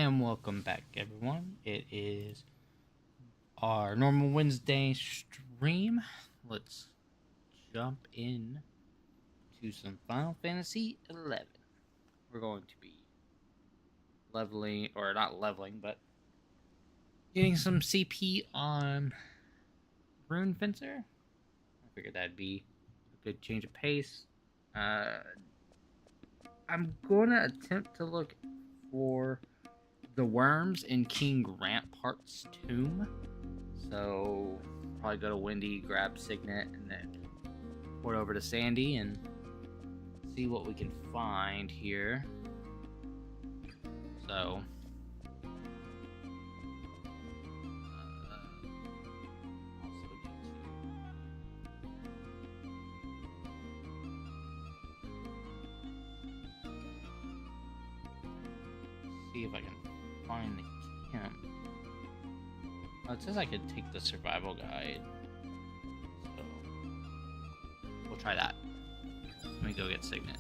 And welcome back, everyone. It is our normal Wednesday stream. Let's jump in to some Final Fantasy 11. We're going to be leveling, or not leveling, but getting some CP on Rune Fencer. I figured that'd be a good change of pace. I'm going to attempt to look for the worms in King Rampart's tomb. So probably go to Windy, grab Signet, and then port over to Sandy and see what we can find here. So see if I can find the camp. Oh, it says I could take the survival guide, so we'll try that. Let me go get Signet.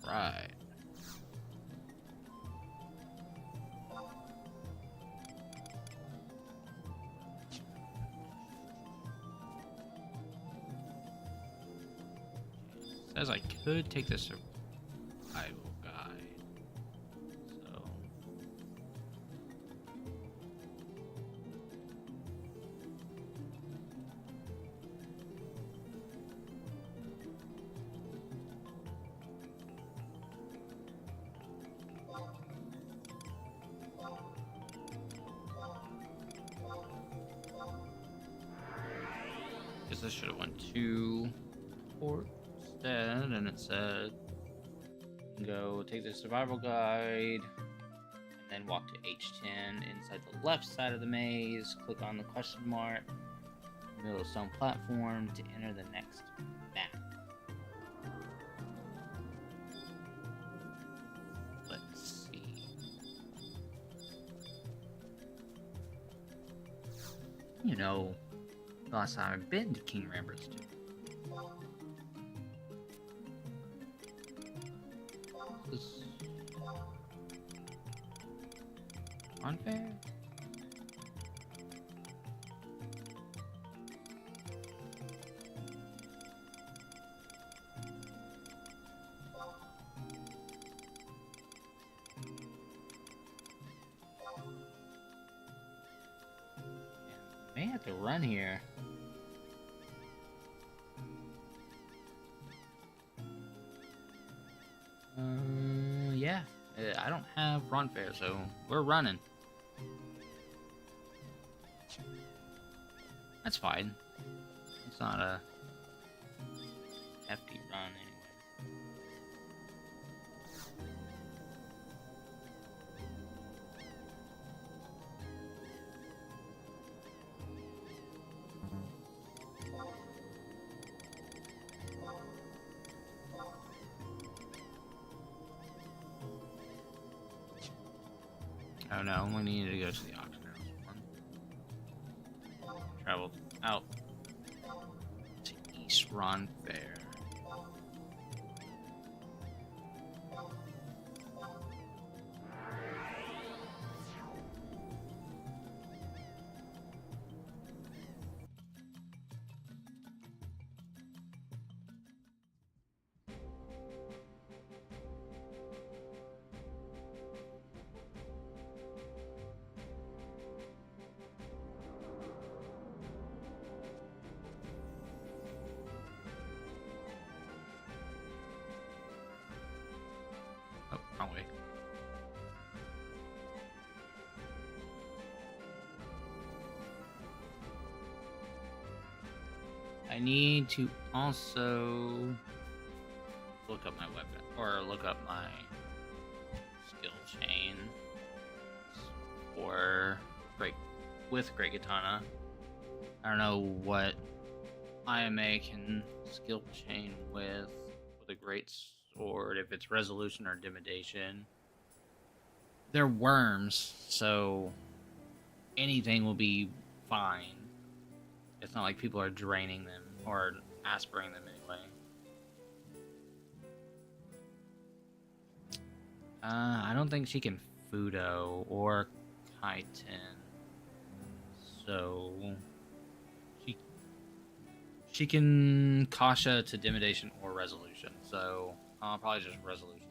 Right. Says I could take the survival guide. So guess I should have went to port instead, and it said go take the survival guide and then walk to H10 inside the left side of the maze. Click on the question mark, middle of stone platform to enter the next map. Let's see. You know, the last time I've been to King Rampart's tomb. This unfair? May have to run here. Yeah, I don't have run fair, so we're running. That's fine. It's not a hefty run anyway. Oh no, we needed to go to the Ox Barrels one. Traveled out to East Ron Fair. I need to also look up my weapon, or look up my skill chain for with Great Katana. I don't know what IMA can skill chain with a great sword, if it's resolution or intimidation. They're worms, so anything will be fine. It's not like people are draining them or aspirating them anyway. I don't think she can Fudo or Kaiten. So she can Kasha to Intimidation or Resolution. So I'll probably just Resolution.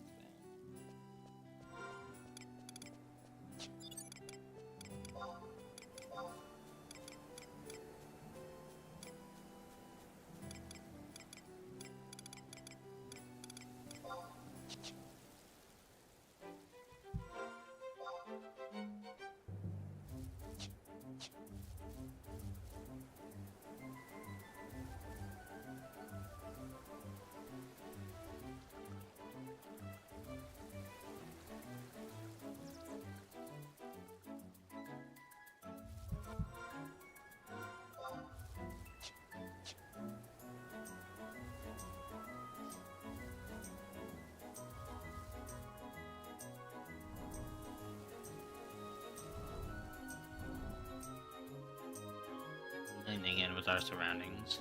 Blending in with our surroundings.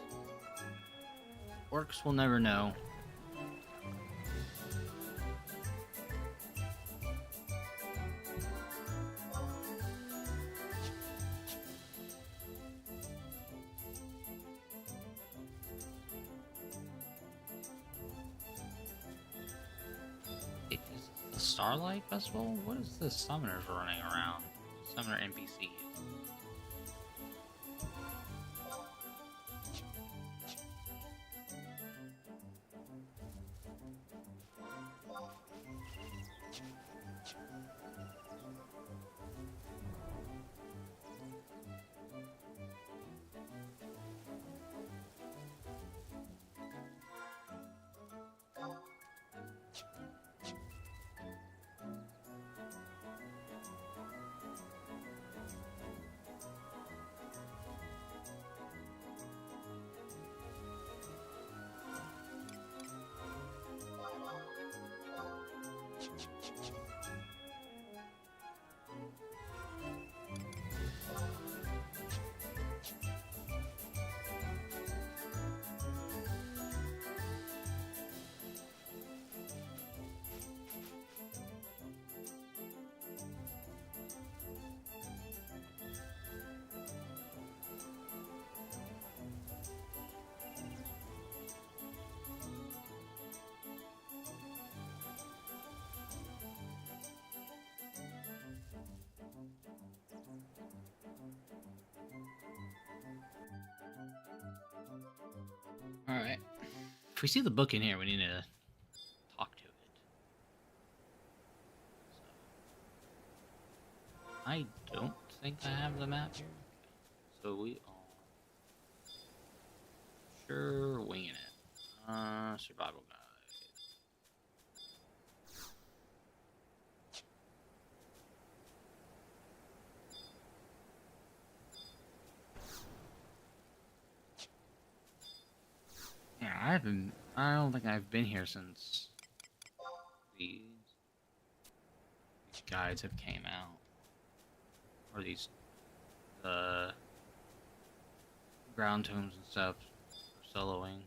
Orcs will never know. Is the Starlight Festival? What is the summoners running around? Summoner NPCs. Alright. If we see the book in here, we need to talk to it. So, I don't think I have the map here. So we are sure winging it. Survival guide. Yeah, I don't think I've been here since these guides have came out. Or these, ground tombs and stuff for soloing.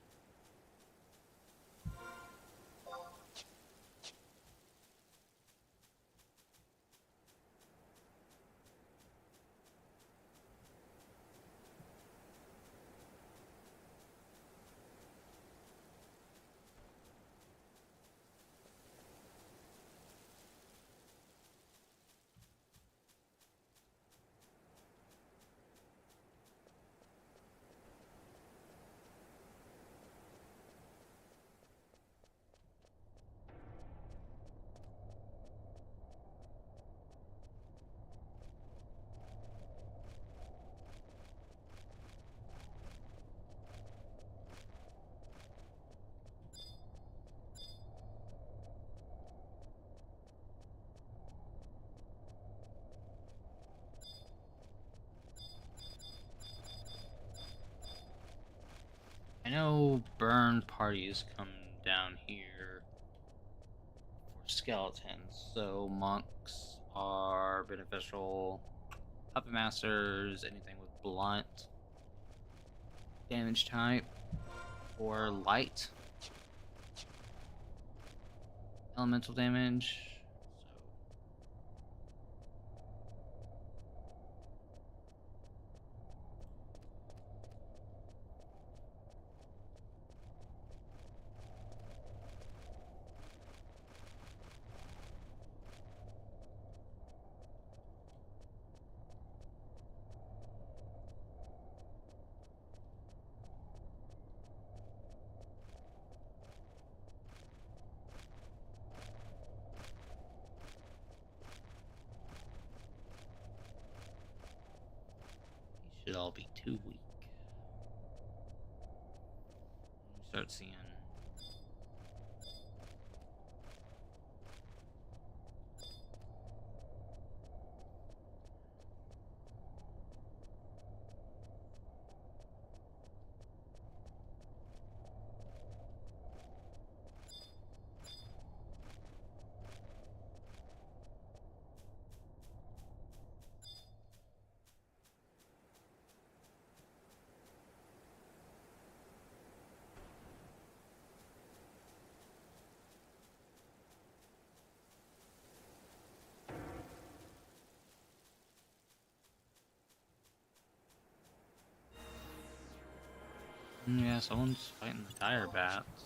know burn parties come down here for skeletons, so monks are beneficial. Puppet masters, anything with blunt damage type, or light elemental damage. Should all be too weak. We start seeing yeah, someone's fighting the dire bats.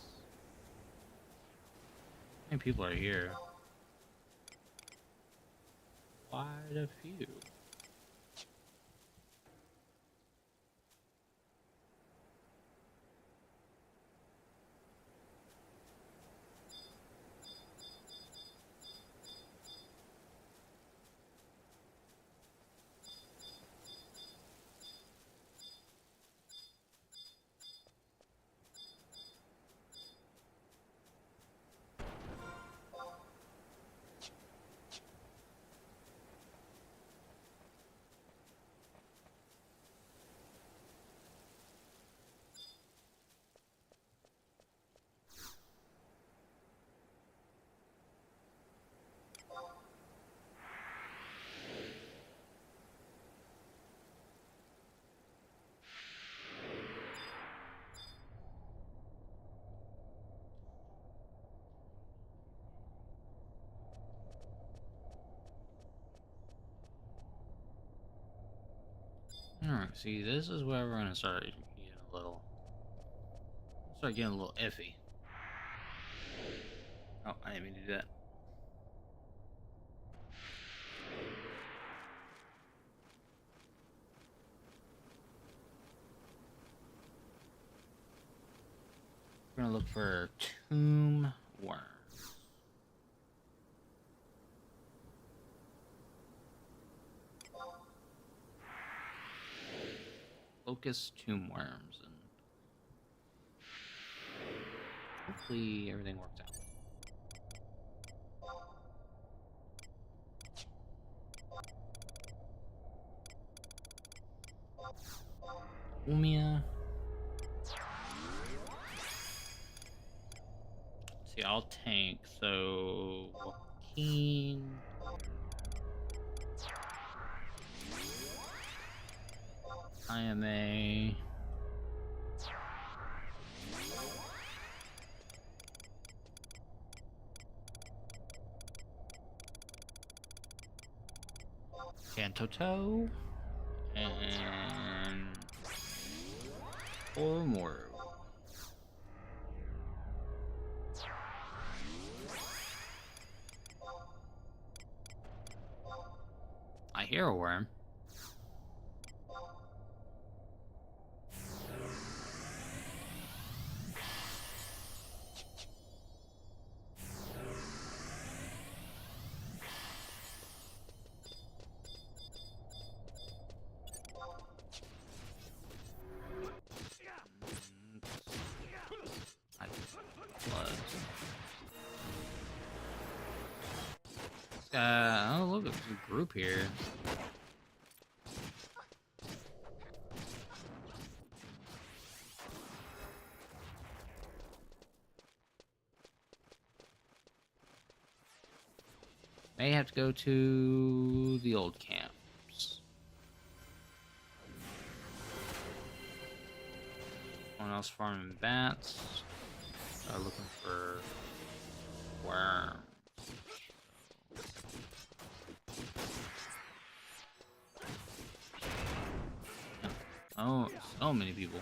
How many people are here? Quite a few. Alright, see, this is where we're gonna start getting a little iffy. Oh, I didn't mean to do that. We're gonna look for tomb worms. Focus tomb worms, and hopefully everything works out. Umia. See, I'll tank, so Joaquin. IMA. Cantoto. And Oromoru. I hear a worm. Oh, look at the group here. May have to go to the old camps. Someone else farming bats. Looking for worms. Oh, so many people.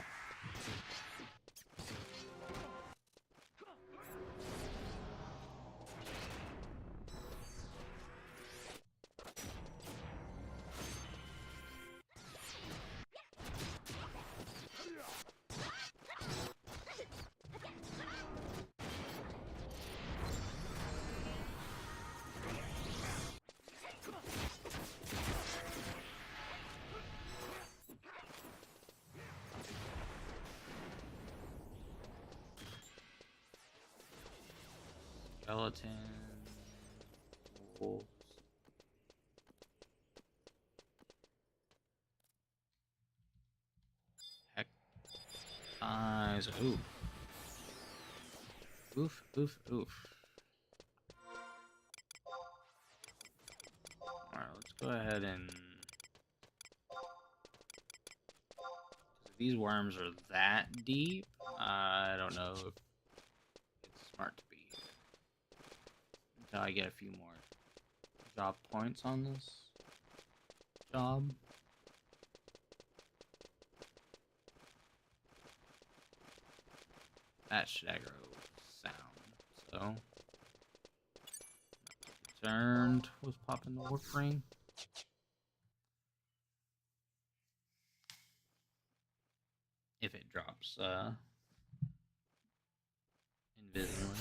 Skeleton. Wolves. Heck. Eyes. Oof. Oof, oof, oof. Alright, let's go ahead and... If these worms are that deep, I don't know if it's smart to be here. Until I get a few more job points on this job. That should aggro sound, so... Concerned with popping the warp ring. If it drops, invisibly.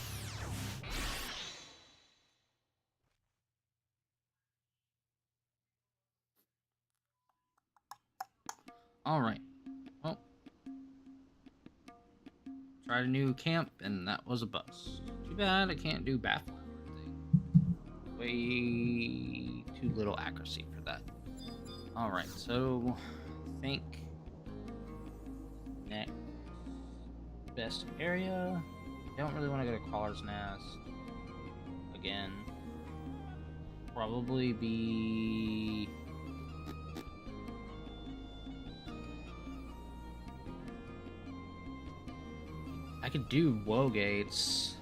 Alright. Well. Tried a new camp, and that was a bust. Too bad I can't do baffle thing. Way too little accuracy for that. Alright, so... I think... Next best area. I don't really want to go to Crawler's Nest again. Probably be I could do Woe Gates.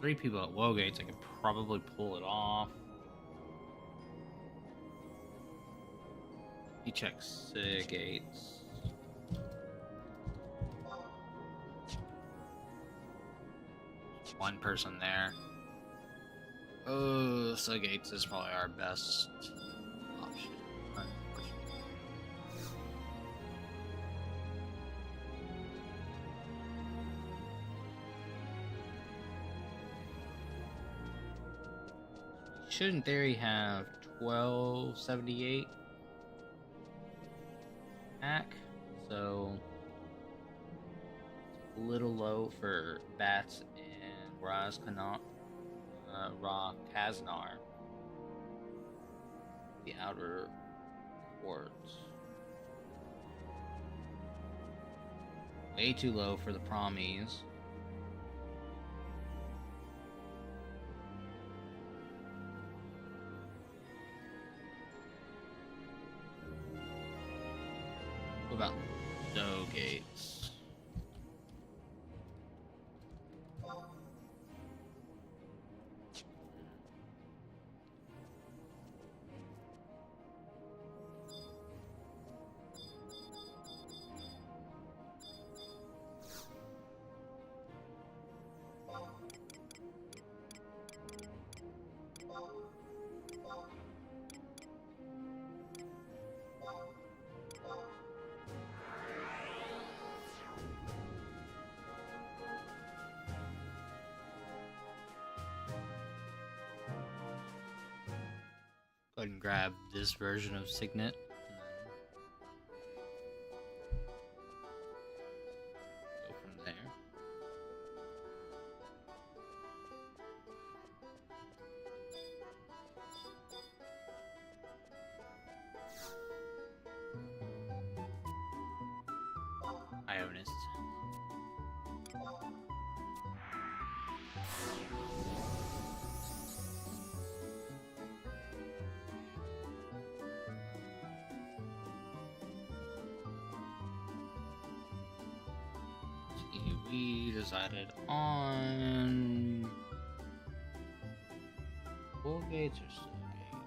Three people at Woe Gates, I could probably pull it off. He checks Gates. One person there. Oh, so Gates is probably our best option. Should in theory have 1278 hack, so it's a little low for bats and Kaznar, the outer courts. Way too low for the Promies. What about Doe Gates? ahead and grab this version of Signet. And then go from there. Ionist. We decided on full gates or slow gates.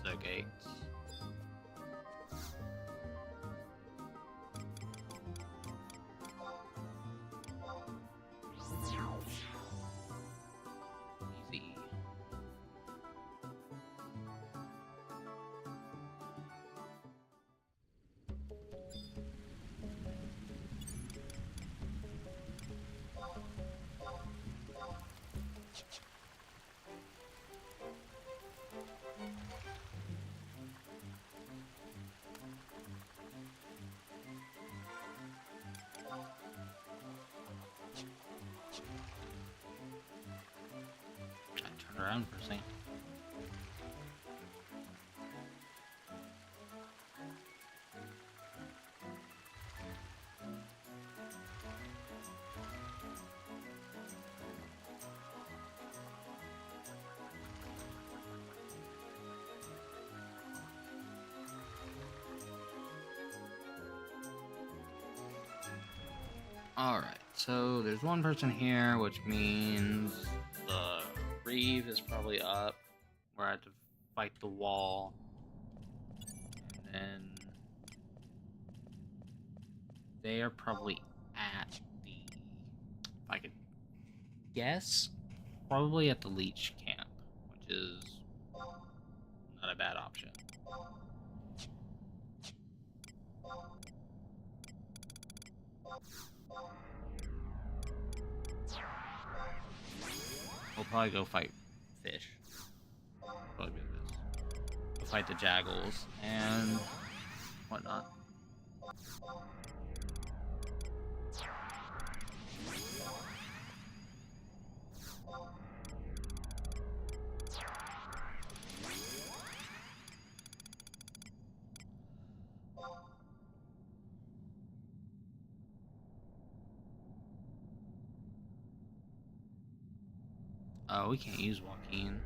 Slow gates. Easy. Turn around for a second. Alright, so there's one person here, which means the Reeve is probably up, where I have to fight the wall. And then they are probably at the, if I could guess, probably at the Leech camp, which is not a bad option. We'll probably go fight fish. Probably do this. We'll fight the Jaggles and whatnot. Oh, we can't use Joaquin.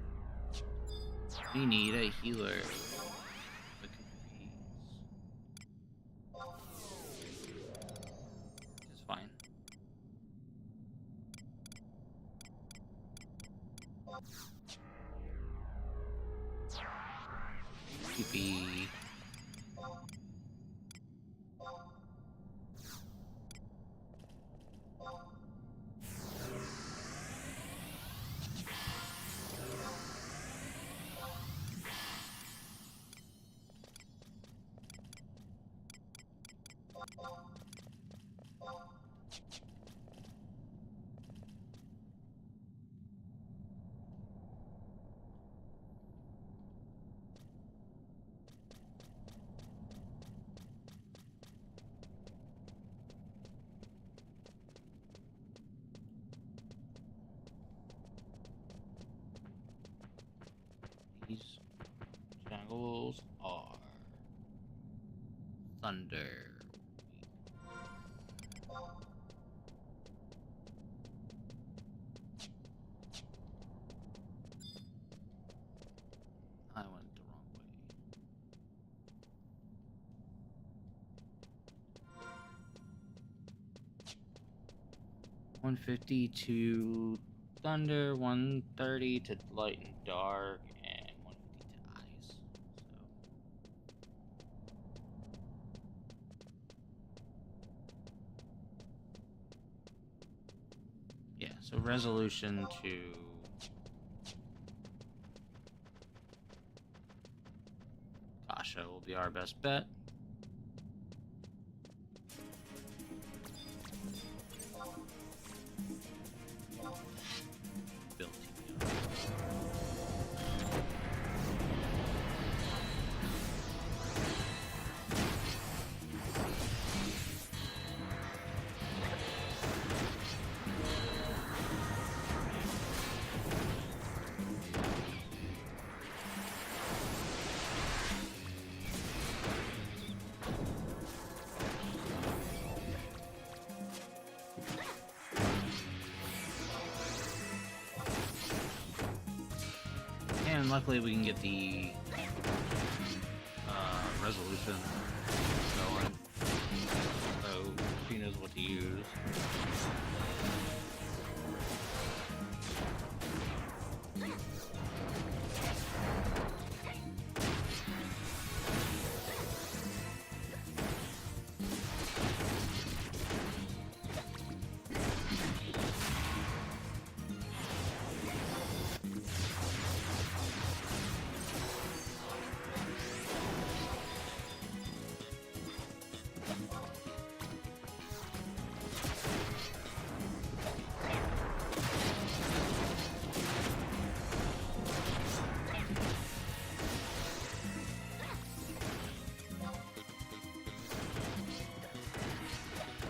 We need a healer. Which is fine. TP. These Jaggles are thunder. I went the wrong way. 150 to thunder, 130 to light and dark, and 150 to ice. So yeah, so resolution to Kasha will be our best bet. luckily we can get the resolution going, so she knows what to use.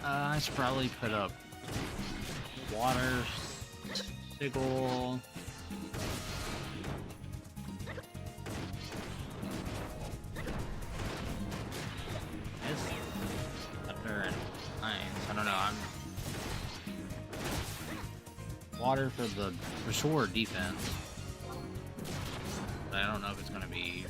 I should probably put up water sigil. Thunder and mines. I don't know. Water for sure defense, but I don't know if it's gonna be.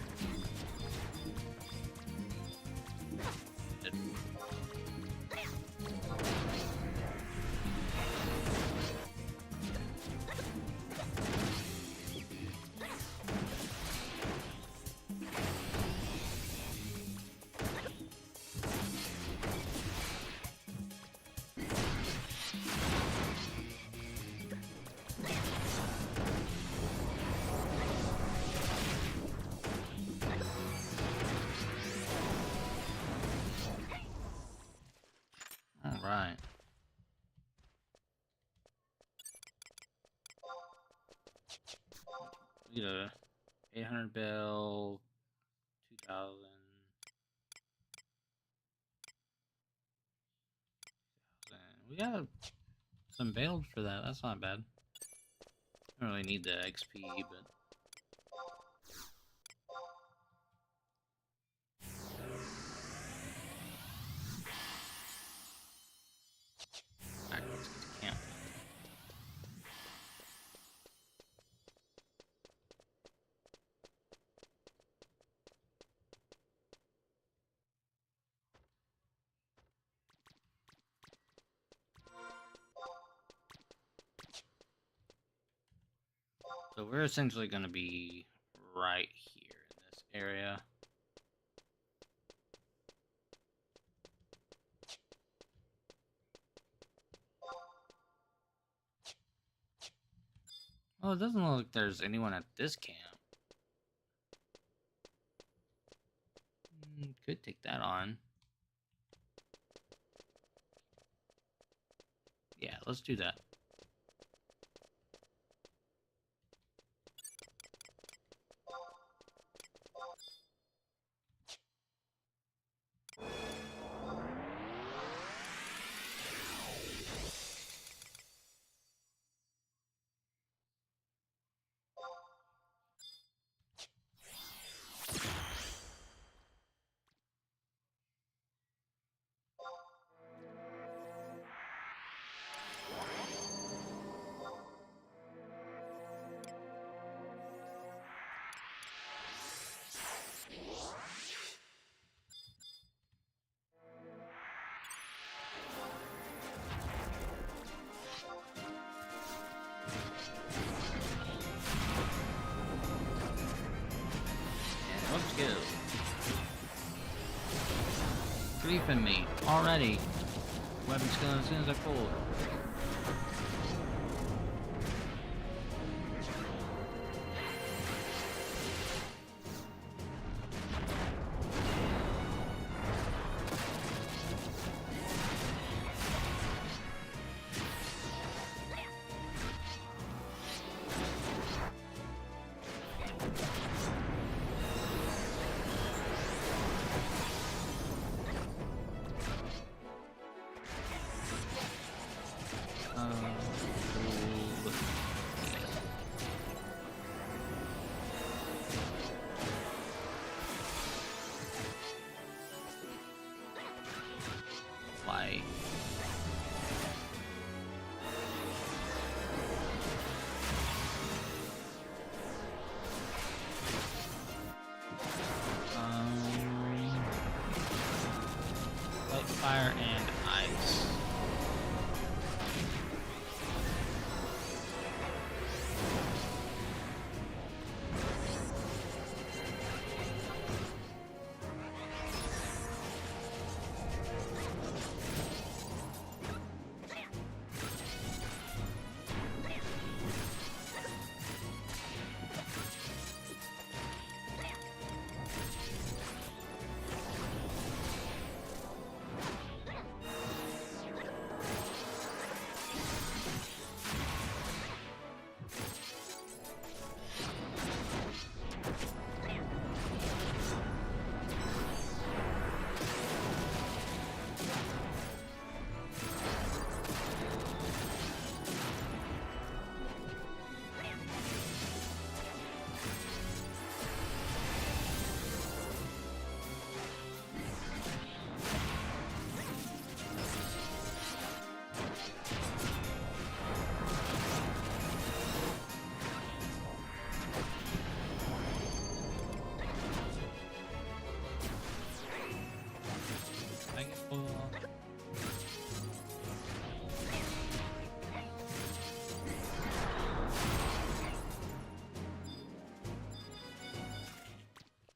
Right. We get a 800 bill, 2,000. We got some bails for that. That's not bad. Don't really need the XP, but. Alright, let's get to camp. So we're essentially going to be right here in this area. Well, it doesn't look like there's anyone at this camp. Could take that on. Yeah, let's do that. Let's go. Griefing me already. Weapon skill as soon as I pull it. Like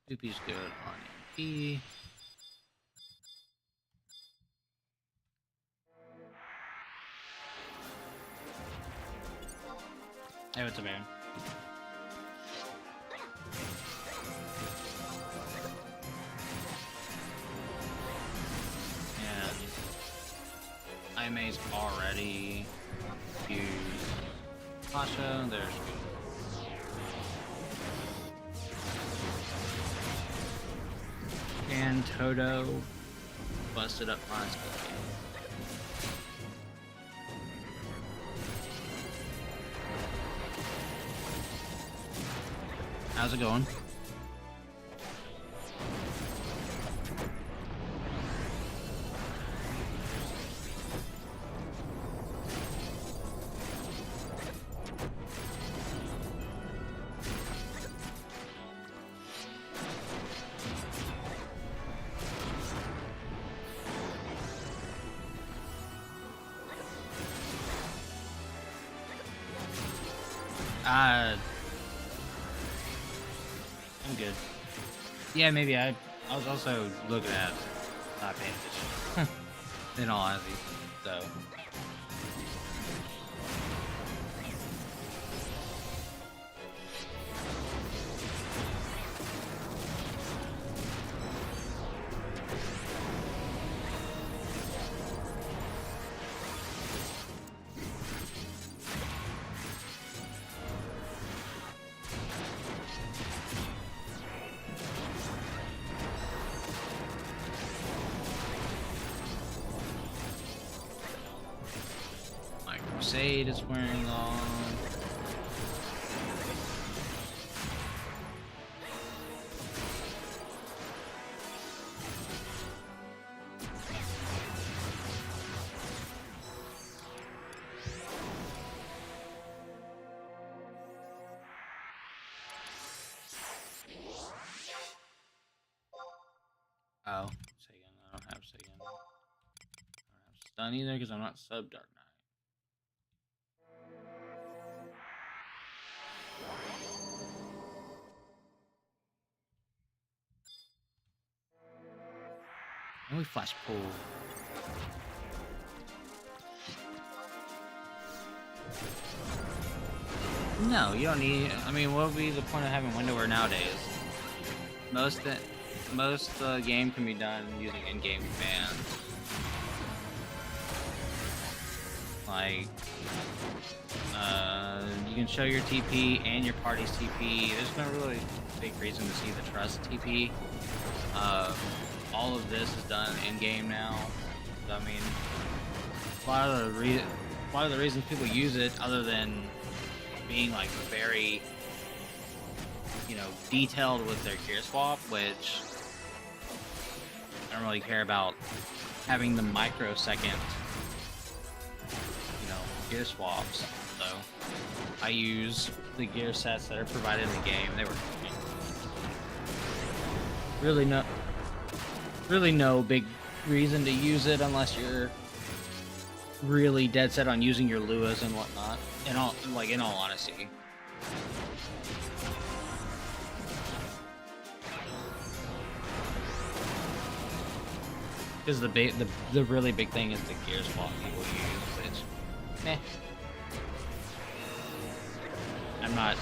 Poopy's good on MP. Hey, what's up, man? Yeah. IMA's already used Pasha. There's good. And Toto busted up my skill. How's it going? I'm good. Yeah, maybe I was also looking at not paying attention. In all honesty, so. Crusade is wearing on. Oh, Sagan. I don't have Sagan. I don't have stun either because I'm not sub Dark Knight. And we flash pull. No, you don't need. I mean, what would be the point of having window wear nowadays? Most game can be done using in-game commands. Like, you can show your TP and your party's TP. There's no really big reason to see the trust TP. All of this is done in-game now. So, I mean, a lot of the reasons people use it, other than being like very, detailed with their gear swap, which I don't really care about having the microsecond, gear swaps. So I use the gear sets that are provided in the game. They were really no big reason to use it unless you're really dead set on using your Luas and whatnot. In all honesty. Because the really big thing is the gear swap people use, which, I'm not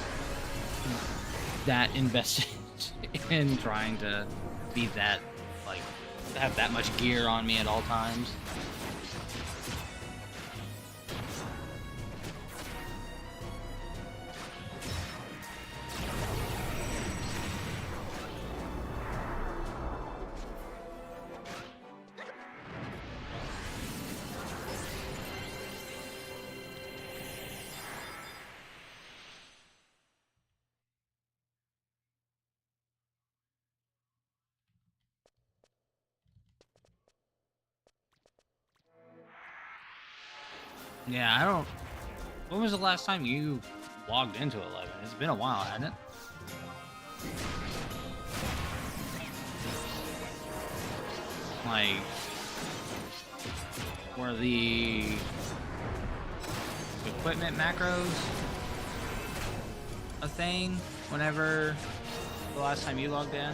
that invested in trying to be that, have that much gear on me at all times. Yeah, I don't... When was the last time you logged into 11? It's been a while, hasn't it? Like... Were the... equipment macros a thing whenever the last time you logged in?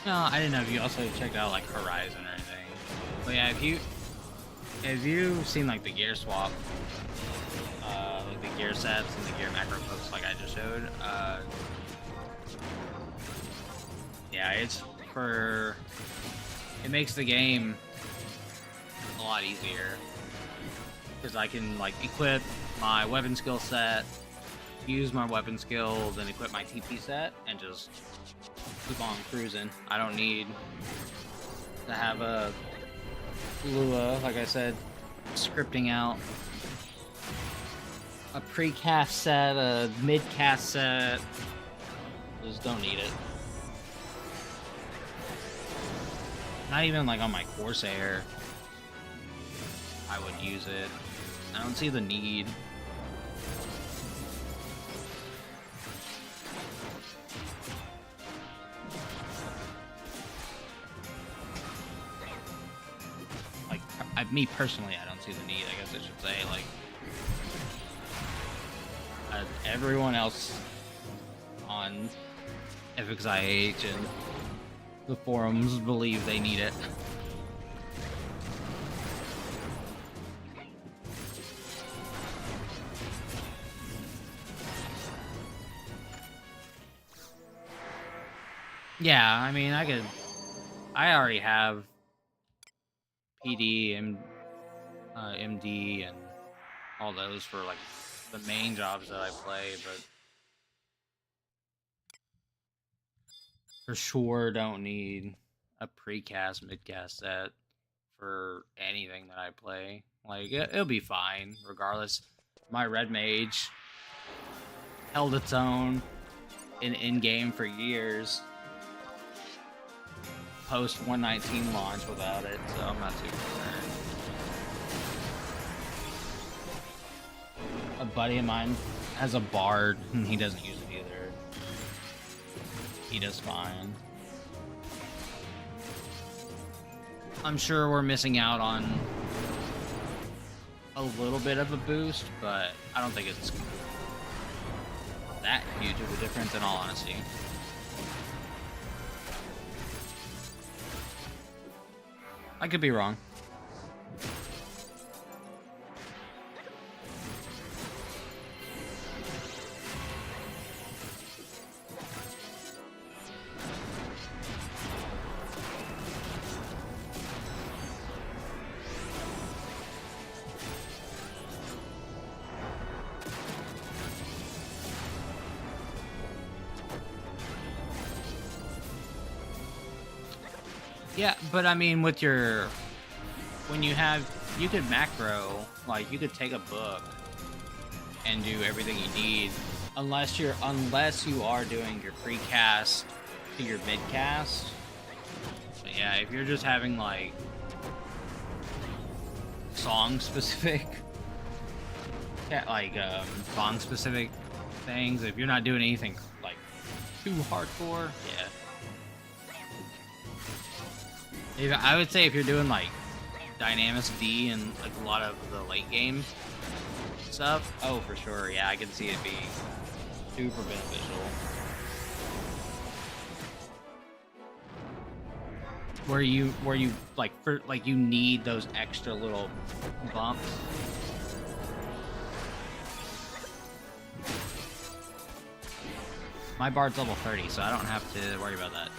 No, I didn't know if you also checked out like Horizon or anything. But yeah, if you've seen like the gear swap, like the gear sets and the gear macro books like I just showed, yeah, it makes the game a lot easier because I can like equip my weapon skill set, use my weapon skill, then equip my TP set, and just keep on cruising. I don't need to have a Lua, like I said, scripting out a pre-cast set, a mid-cast set. Just don't need it. Not even like on my Corsair I would use it. I don't see the need. Me personally, I don't see the need, I guess I should say. Like, everyone else on FXIH and the forums believe they need it. Yeah, I mean, I already have PD, MD, and all those for like the main jobs that I play, but for sure don't need a precast, midcast set for anything that I play. Like, it'll be fine regardless. My red mage held its own in-game for years. Post 119 launch without it, so I'm not too concerned. A buddy of mine has a bard, and he doesn't use it either. He does fine. I'm sure we're missing out on a little bit of a boost, but I don't think it's that huge of a difference in all honesty. I could be wrong. Yeah, but I mean, with your, when you could macro, like, you could take a book and do everything you need, unless you are doing your precast to your midcast. But yeah, if you're just having like song specific, like song specific things, if you're not doing anything like too hardcore, yeah. I would say if you're doing like Dynamis D and like a lot of the late game stuff, oh for sure, yeah, I can see it being super beneficial. Where you like you need those extra little bumps. My bard's level 30, so I don't have to worry about that.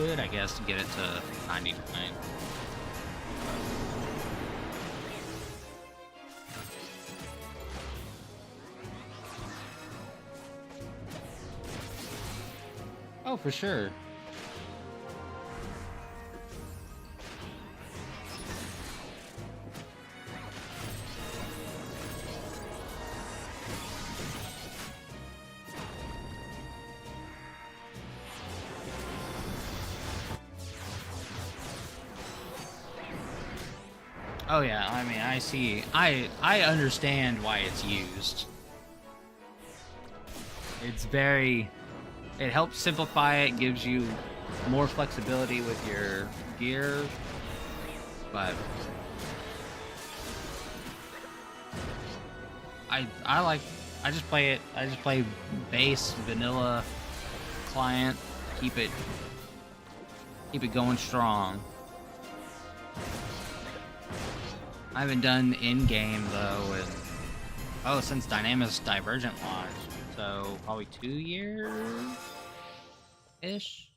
could, I guess, get it to 99. Oh, for sure. Oh yeah, I mean, I see. I understand why it's used. It's very... It helps simplify it, gives you more flexibility with your gear, but I just play it. I just play base vanilla client. Keep it going strong. I haven't done in-game though, since Dynamis Divergent launched, so probably 2 years ish.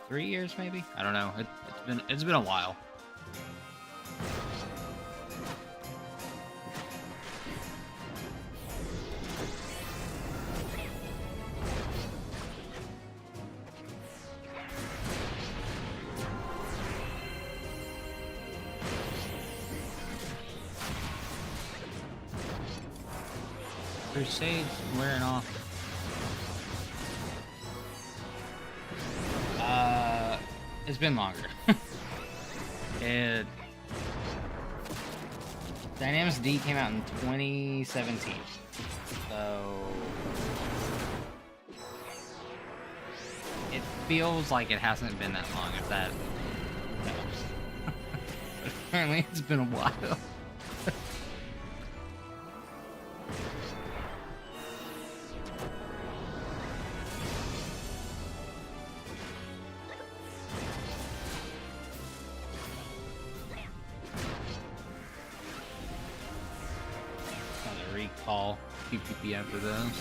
3 years maybe. I don't know. It's been a while. Crusade's wearing off. It's been longer. Dynamis D came out in 2017. So it feels like it hasn't been that long, if that helps. But apparently it's been a while. Recall PPPM for those.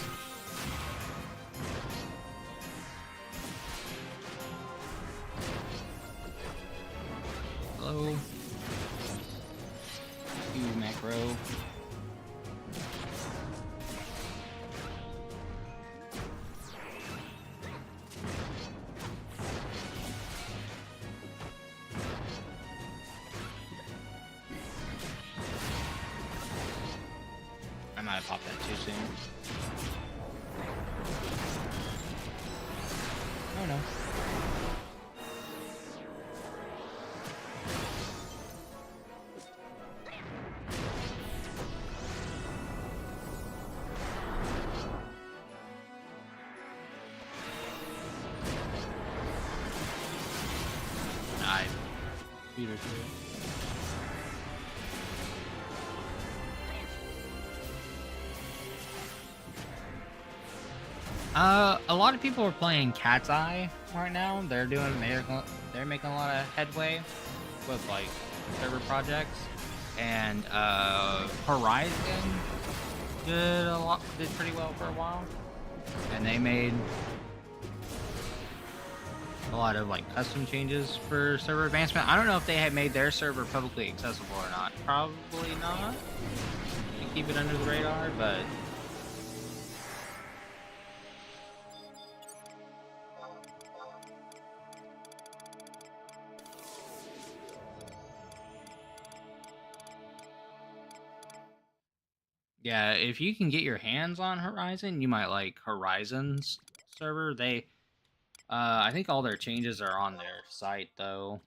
Hello. Macro. I might have popped that too soon. Oh no. I beat her to it. A lot of people are playing Cat's Eye right now. They're making a lot of headway with like server projects, and Horizon did pretty well for a while, and they made a lot of like custom changes for server advancement. I don't know if they had made their server publicly accessible or not. Probably not. They keep it under the radar, but yeah, if you can get your hands on Horizon, you might like Horizon's server. I think all their changes are on their site, though.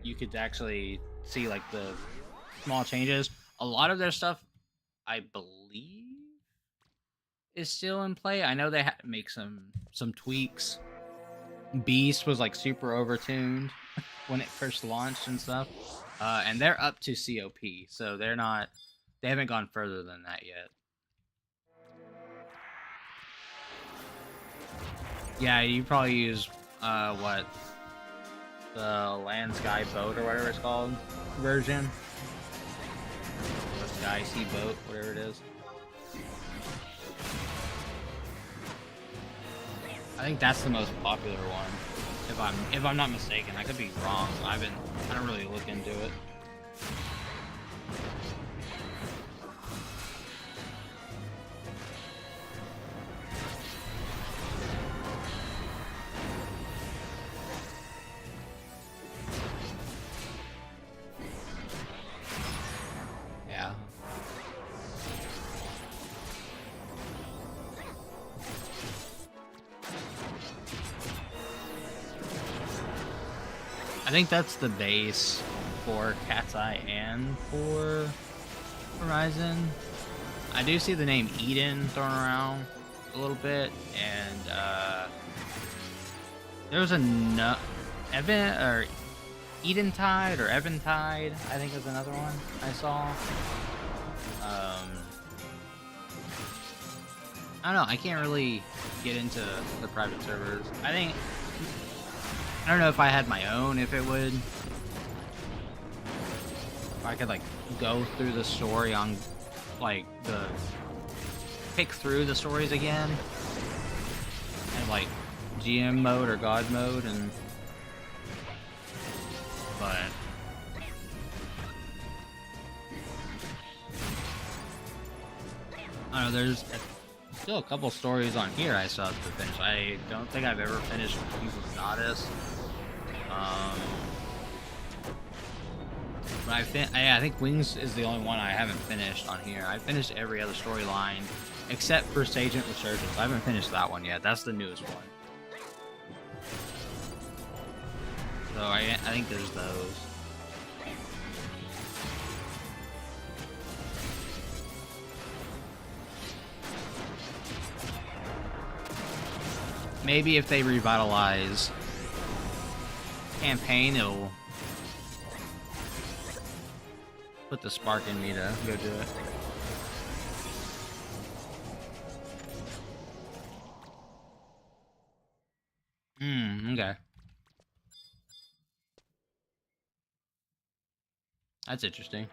You could actually see like the small changes. A lot of their stuff, I believe, is still in play. I know they had to make some tweaks. Beast was like super overtuned when it first launched and stuff. And they're up to COP, so they haven't gone further than that yet. Yeah, you probably use, the Land Sky Boat or whatever it's called version. the icy boat, whatever it is. I think that's the most popular one. If I'm not mistaken, I could be wrong. I don't really look into it. Yeah. I think that's the base for Cat's Eye and for Horizon. I do see the name Eden thrown around a little bit, and there was a Edentide or Eventide, I think is another one I saw. I don't know, I can't really get into the private servers. I don't know if I had my own, if I could like go through the story on like pick through the stories again and like GM mode or God mode, but I don't know, there's still a couple stories on here I still have to finish. I don't think I've ever finished Wings of Goddess. But I think Wings is the only one I haven't finished on here. I finished every other storyline except for Sagent Resurgence. I haven't finished that one yet. That's the newest one. So I think there's those. Maybe if they revitalize campaign, it'll put the spark in me to go do it. Okay. That's interesting.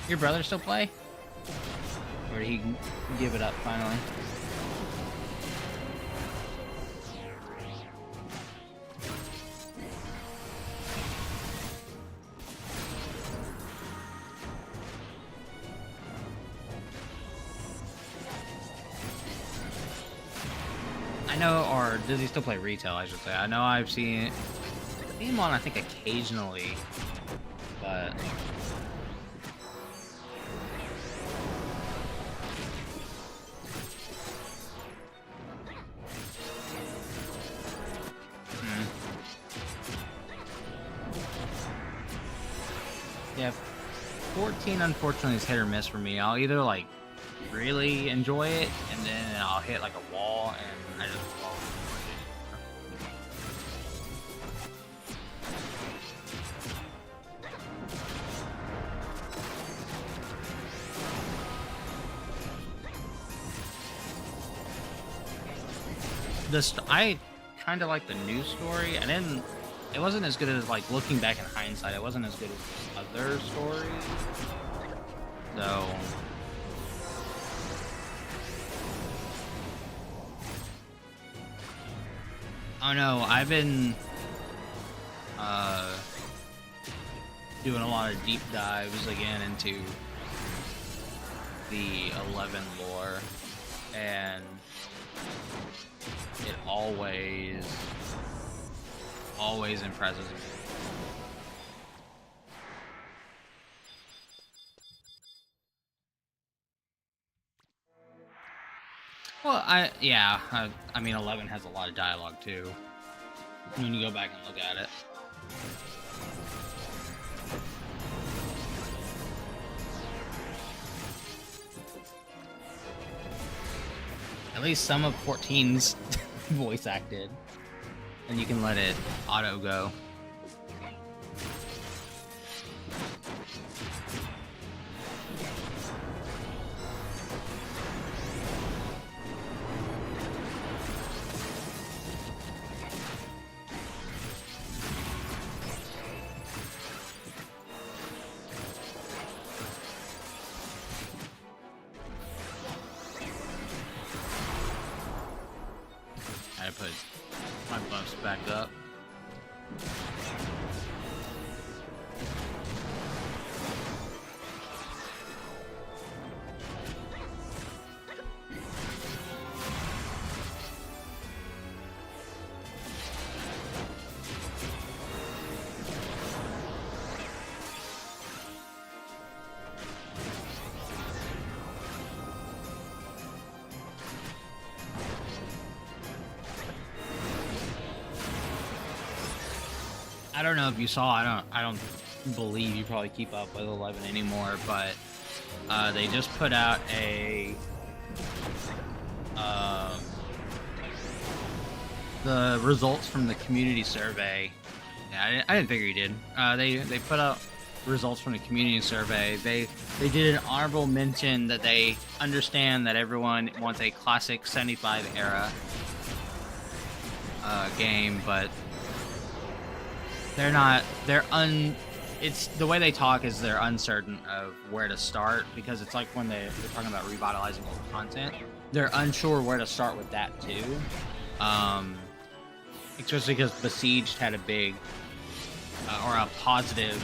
Your brother still play? Or did he give it up finally? I know, or does he still play retail, I should say. I know I've seen him on, I think, occasionally, but... Yeah, 14 unfortunately is hit or miss for me. I'll either like really enjoy it and then I'll hit like a wall and I just fall. I kind of like the new story, and then it wasn't as good as, like, looking back in hindsight, it wasn't as good as other stories. So... oh no, I've been doing a lot of deep dives again into the 11 lore, and it always impresses me. Well, I mean 11 has a lot of dialogue too, when you go back and look at it. At least some of 14's voice acted, and you can let it auto go. My buff's back up. I don't know if you saw. I don't believe you probably keep up with 11 anymore, but they just put out a the results from the community survey. Yeah, I didn't figure you did. They put out results from the community survey. They did an honorable mention that they understand that everyone wants a classic 75 era game, but it's the way they talk is they're uncertain of where to start, because it's like when they're talking about revitalizing old content, they're unsure where to start with that too. Especially because Besieged had a big or a positive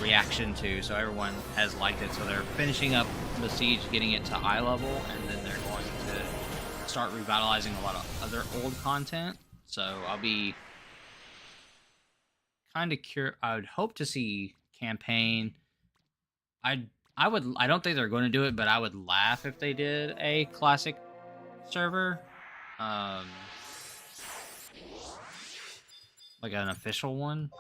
reaction to, so everyone has liked it. So they're finishing up Besieged, getting it to eye level, and then they're going to start revitalizing a lot of other old content. So I'll be kind of curious. I would hope to see campaign. I don't think they're going to do it, but I would laugh if they did a classic server, like an official one.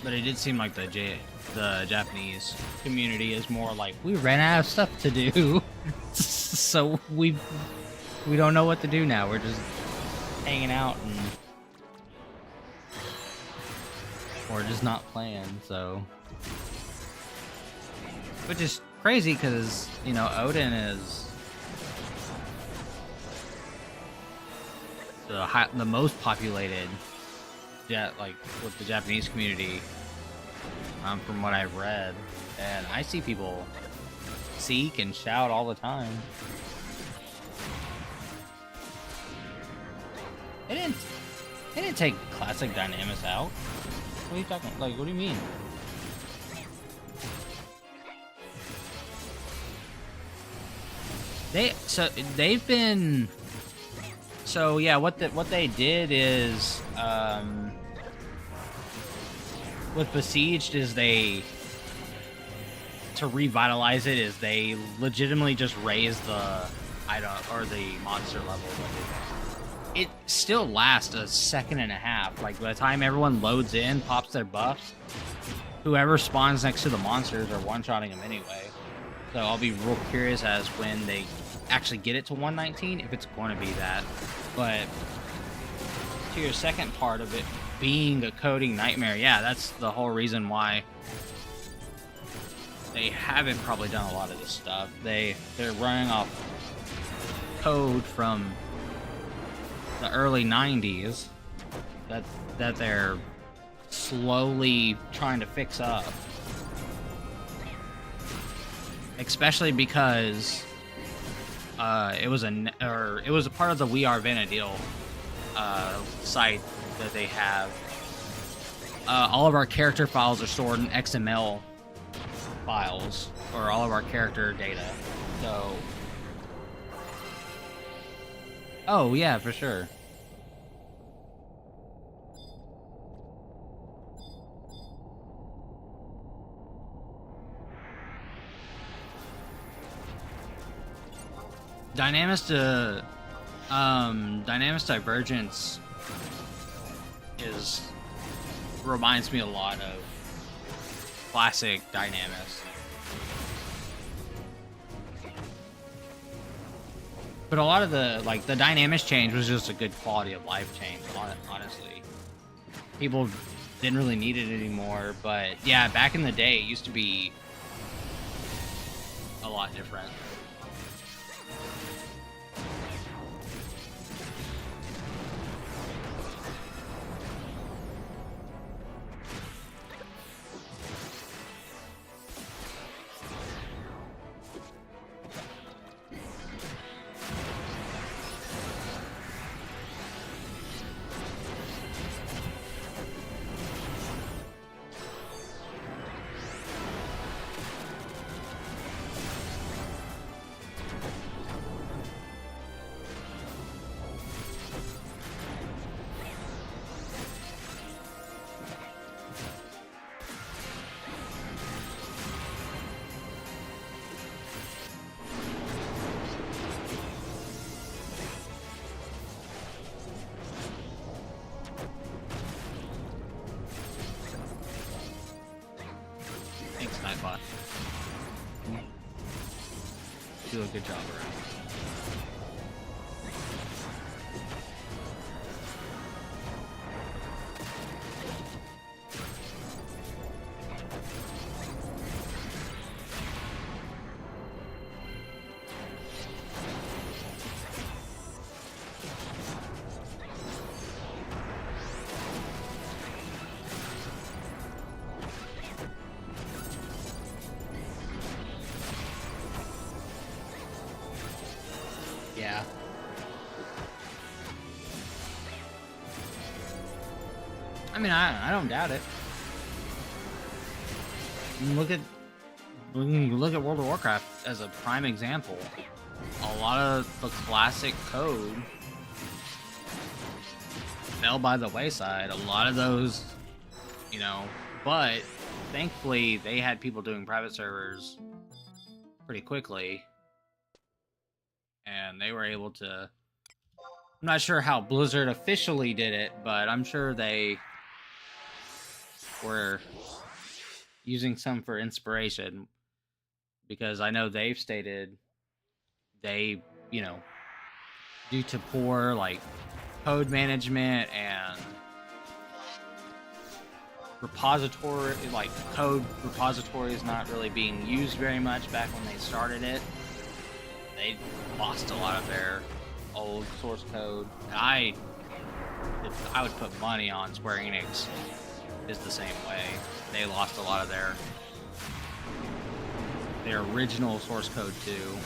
But it did seem like the Japanese community is more like, we ran out of stuff to do, so we don't know what to do now. We're just hanging out and or just not playing. So, which is crazy because Odin is the most populated. Yeah, like with the Japanese community, from what I've read, and I see people seek and shout all the time. It didn't take classic Dynamis out. What are you talking? Like, what do you mean? They've been. So yeah, what they did is with Besieged is to revitalize it is they legitimately just raise the item or the monster level. It still lasts a second and a half. Like by the time everyone loads in, pops their buffs, whoever spawns next to the monsters are one-shotting them anyway. So I'll be real curious as when they actually get it to 119, if it's going to be that. But to your second part of it being a coding nightmare, yeah, that's the whole reason why they haven't probably done a lot of this stuff. They're running off code from the early 90s that they're slowly trying to fix up, especially because it was a part of the We Are Vanadil site that they have. All of our character files are stored in XML files, or all of our character data. So, oh yeah, for sure. Dynamis Dynamics Divergence reminds me a lot of classic Dynamis. But a lot of the Dynamis change was just a good quality of life change, honestly. People didn't really need it anymore, but yeah, back in the day, it used to be a lot different. Do a good job around. Yeah. I mean, I don't doubt it. Look at World of Warcraft as a prime example. A lot of the classic code fell by the wayside. A lot of those, you know, but thankfully they had people doing private servers pretty quickly. And they were able to... I'm not sure how Blizzard officially did it, but I'm sure they were using some for inspiration. Because I know they've stated they, you know, due to poor, like, code management and repository, like, code repositories not really being used very much back when they started it. They lost a lot of their old source code. I would put money on Square Enix is the same way. They lost a lot of their original source code too.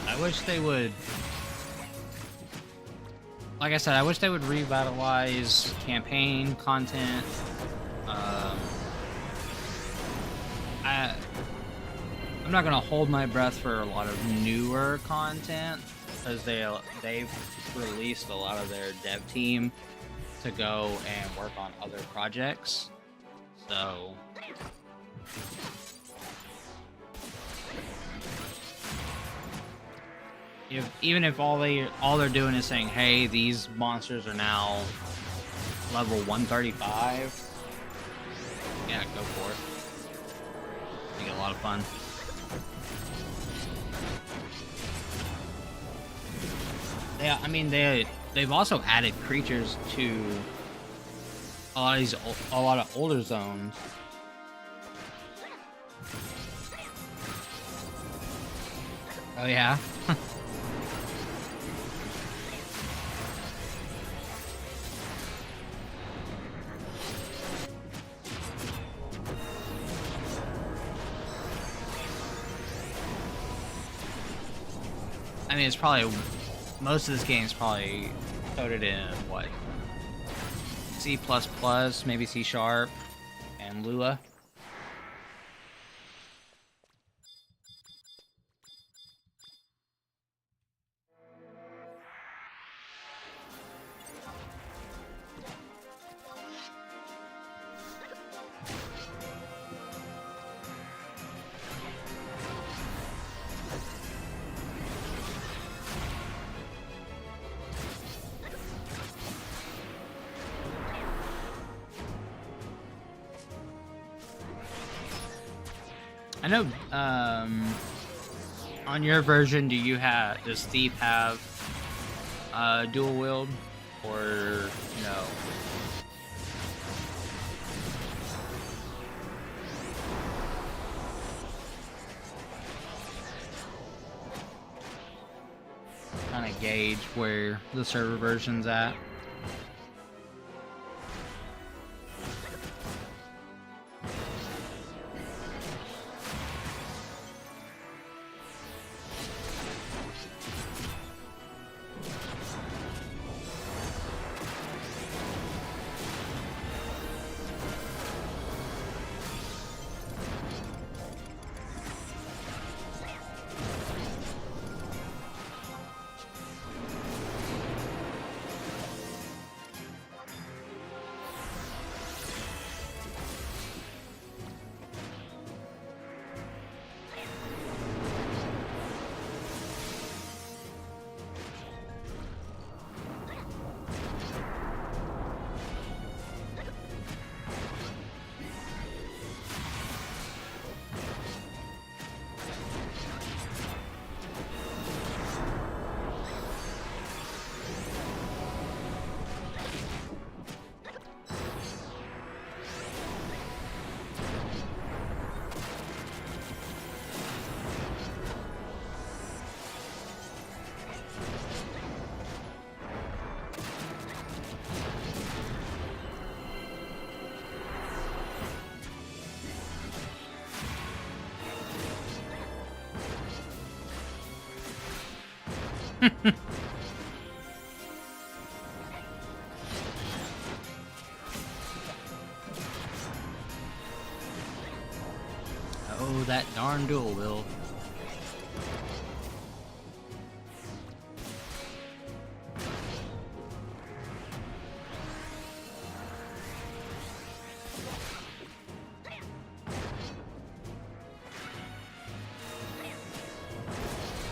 I wish they would, like I said, I wish they would revitalize campaign content. I'm not gonna hold my breath for a lot of newer content because they've released a lot of their dev team to go and work on other projects. So even if all they're doing is saying, hey, these monsters are now level 135, yeah, go for it. Make it a lot of fun. Yeah, I mean they've also added creatures to a lot of older zones. Oh yeah. I mean, it's probably most of this game is probably coded in what, C++, maybe C#, and Lua. I know, on your version, does Thief have, dual wield, or no? Kind of gauge where the server version's at. Oh, that darn dual wield.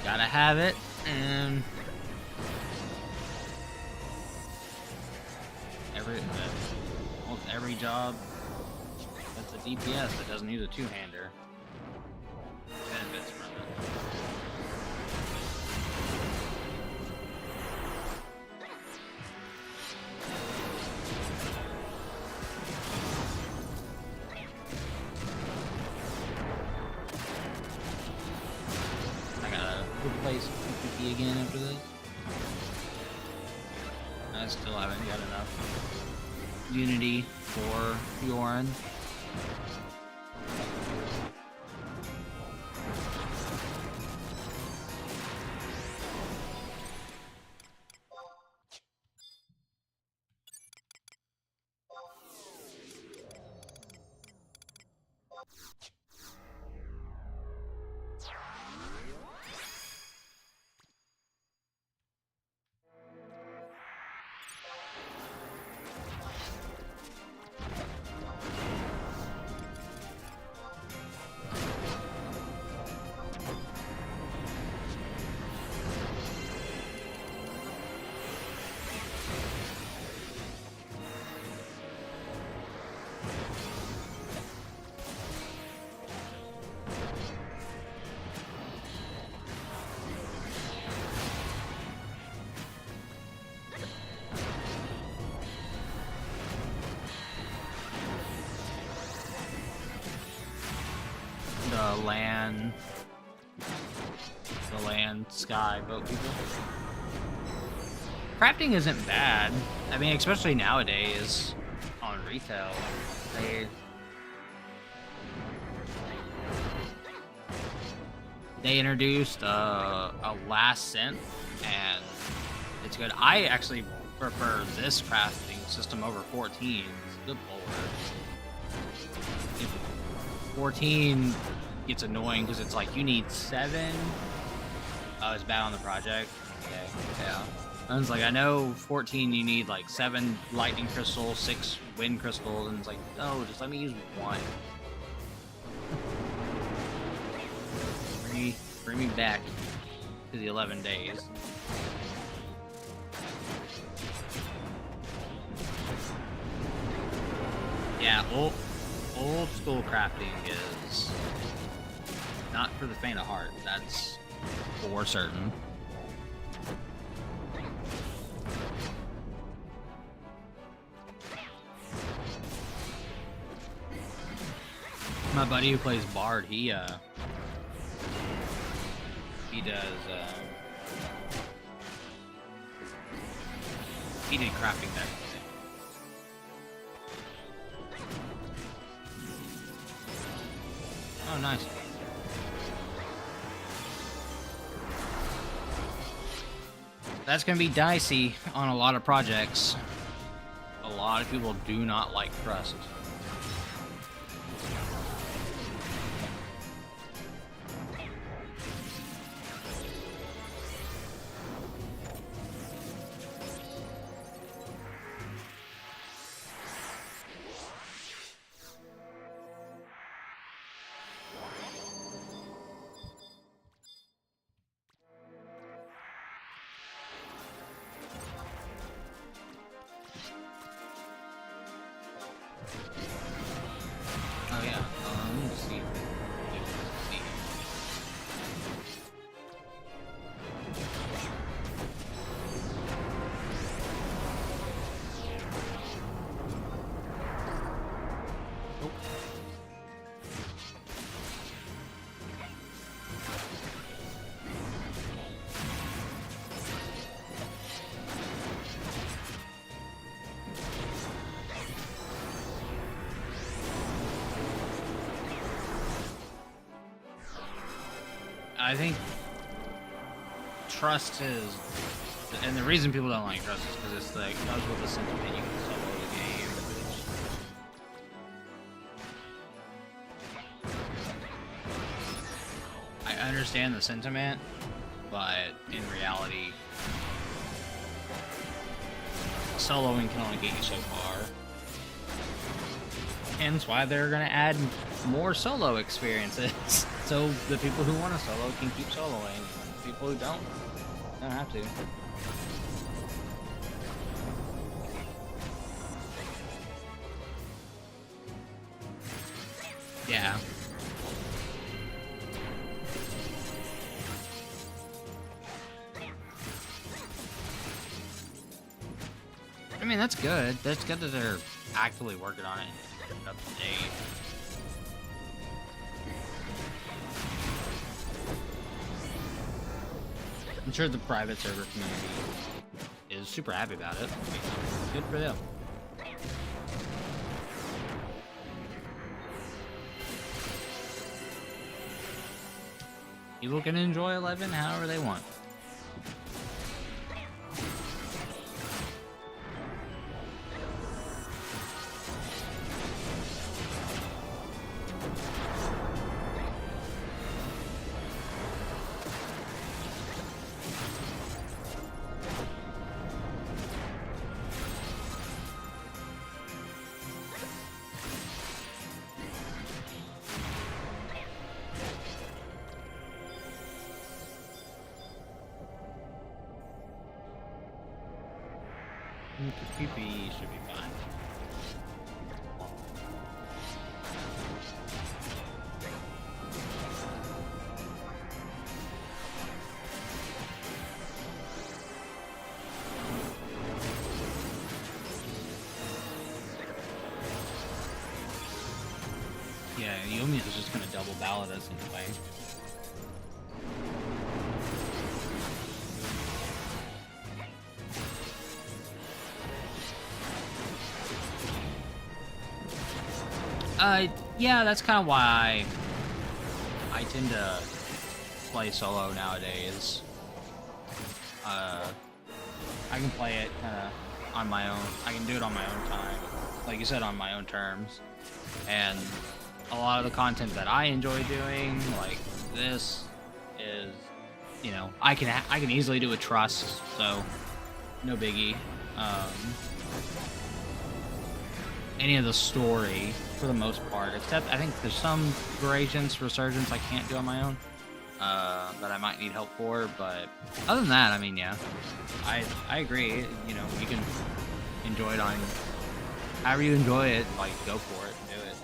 Gotta have it, and almost every job that's a DPS that doesn't use a two-hander benefits from it. I gotta replace PvP again after this. I still haven't got enough Unity for Bjorn. and sky boat people. Crafting isn't bad. I mean, especially nowadays on retail. They introduced a last cent, and it's good. I actually prefer this crafting system over 14. Good lord. 14 gets annoying because it's like you need 7. Oh, it's bad on the project. Okay, yeah. I was like, I know 14 you need like 7 lightning crystals, 6 wind crystals, and it's like, no, just let me use 1. Bring me back to the 11 days. Yeah, old school crafting is not for the faint of heart. That's for certain. My buddy who plays Bard, he does he did crafting there. Oh, nice. That's gonna be dicey on a lot of projects. A lot of people do not like crust. Oh yeah, let's see. I think trust is, and the reason people don't like trust is because it's like goes with the sentiment you can solo the game. I understand the sentiment, but in reality, soloing can only get you so far. Hence why they're gonna add more solo experiences. So the people who want to solo can keep soloing. People who don't have to. Yeah. I mean, that's good. That's good that they're actively working on it and keeping it up to date. I'm sure the private server community is super happy about it. Good for them. People can enjoy 11 however they want. PPE should be fine. Yeah, Yumi is just gonna double ballot us anyway. Yeah, that's kind of why I tend to play solo nowadays. I can play it kind of on my own. I can do it on my own time, like you said, on my own terms. And a lot of the content that I enjoy doing, like this, is, you know, I can easily do a trust, so no biggie. Any of the story for the most part, except I think there's some variations, resurgence I can't do on my own, that I might need help for. But other than that, I mean, yeah, I agree. You know, you can enjoy it on however you enjoy it. Like, go for it, do it.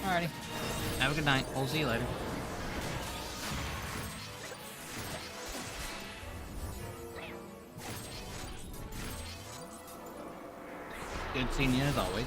Alrighty. Have a good night. We'll see you later. Good seeing you as always.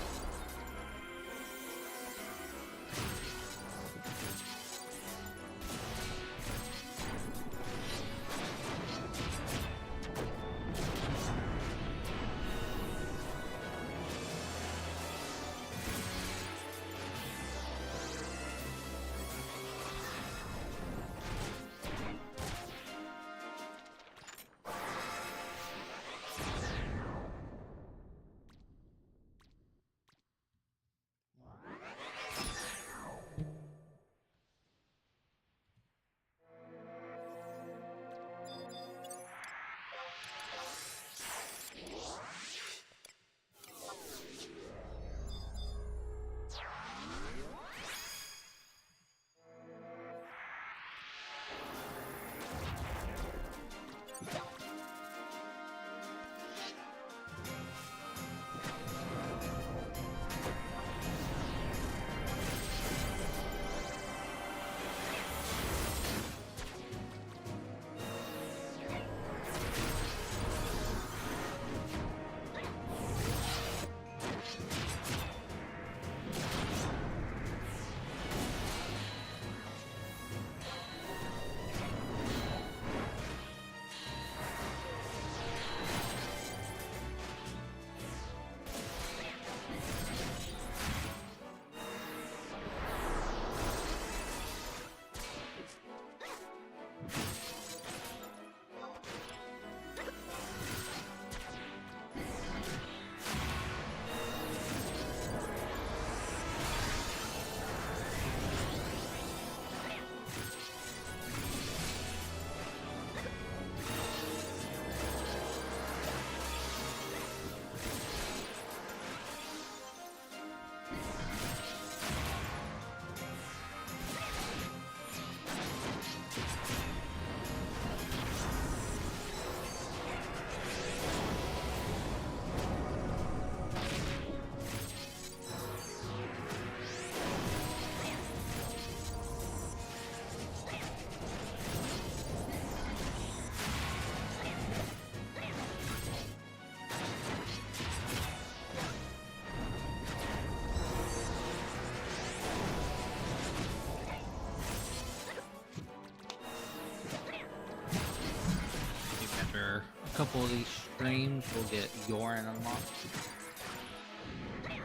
couple of these streams, we'll get Yorin unlocked.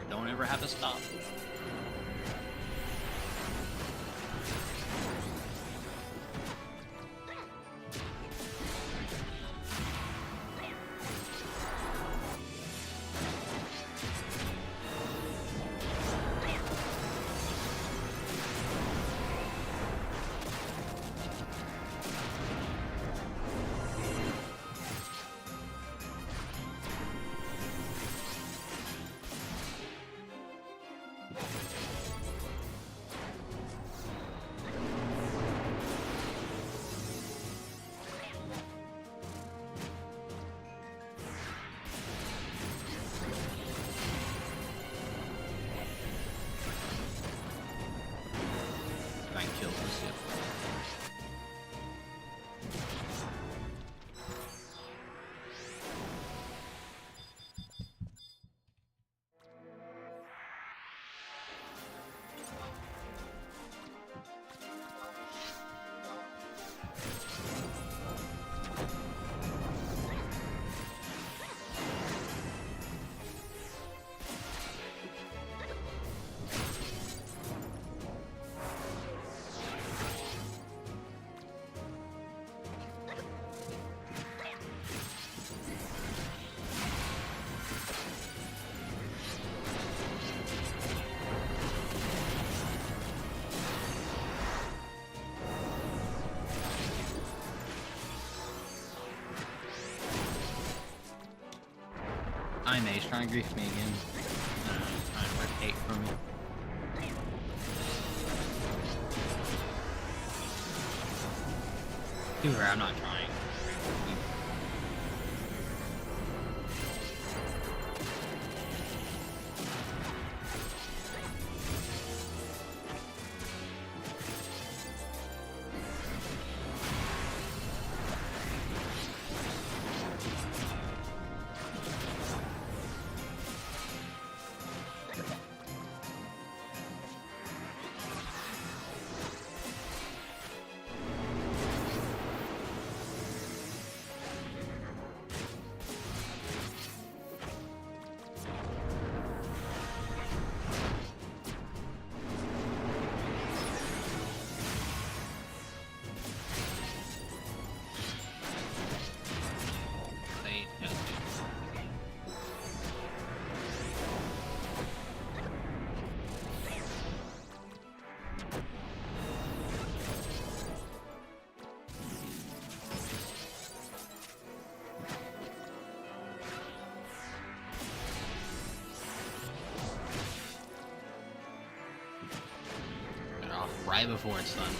Don't ever have to stop. I may trying to grief me again. Trying to rip hate from me. Dude, I'm not trying. Right before it stunned me.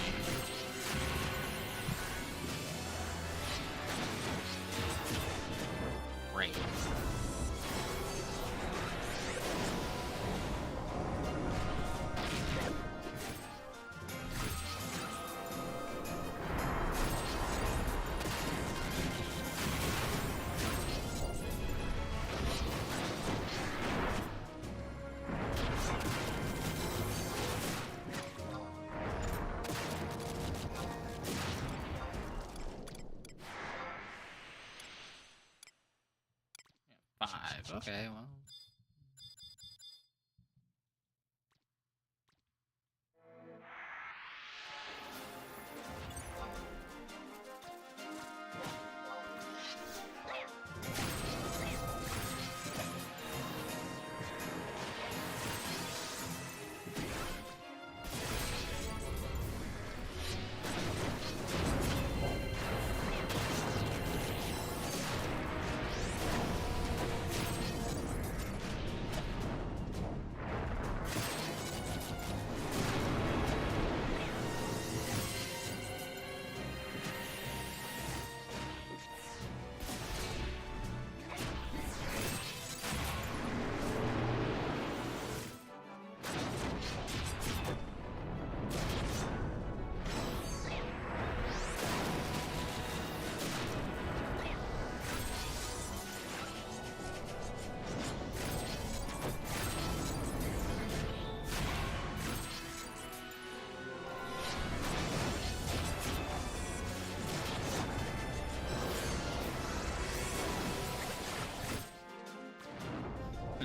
Great. Okay, well.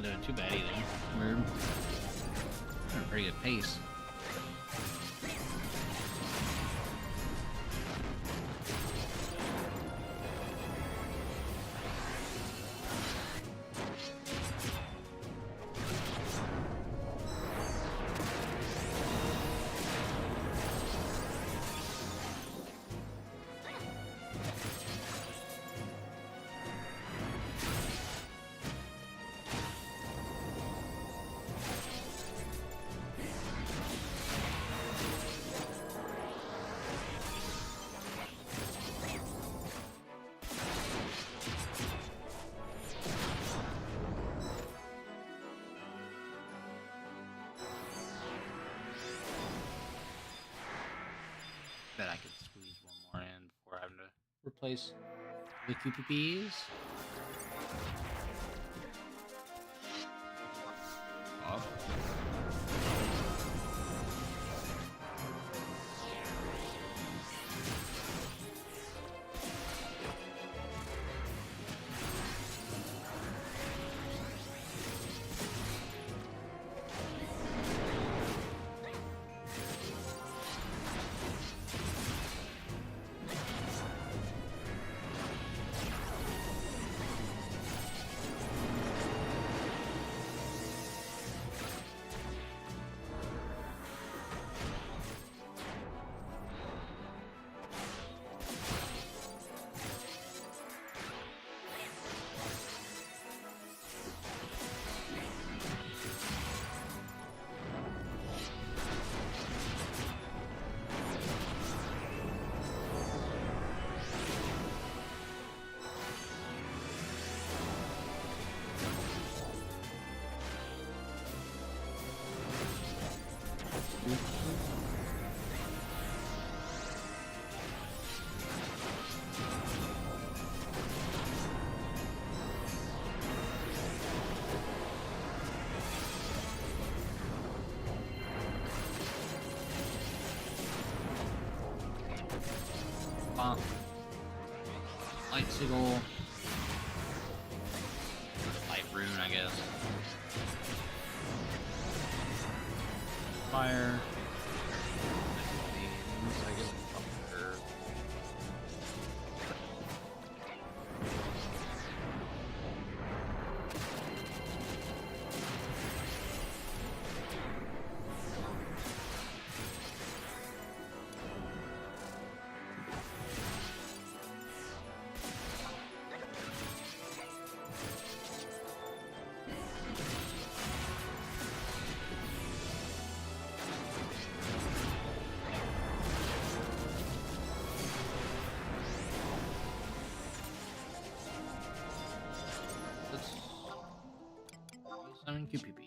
Not doing too bad either. We're at a pretty good pace. Bet I could squeeze one more in before having to replace the QPPs. Off. Light Sigil. Light Rune, I guess. Fire. I guess Thunder. Summon QPP.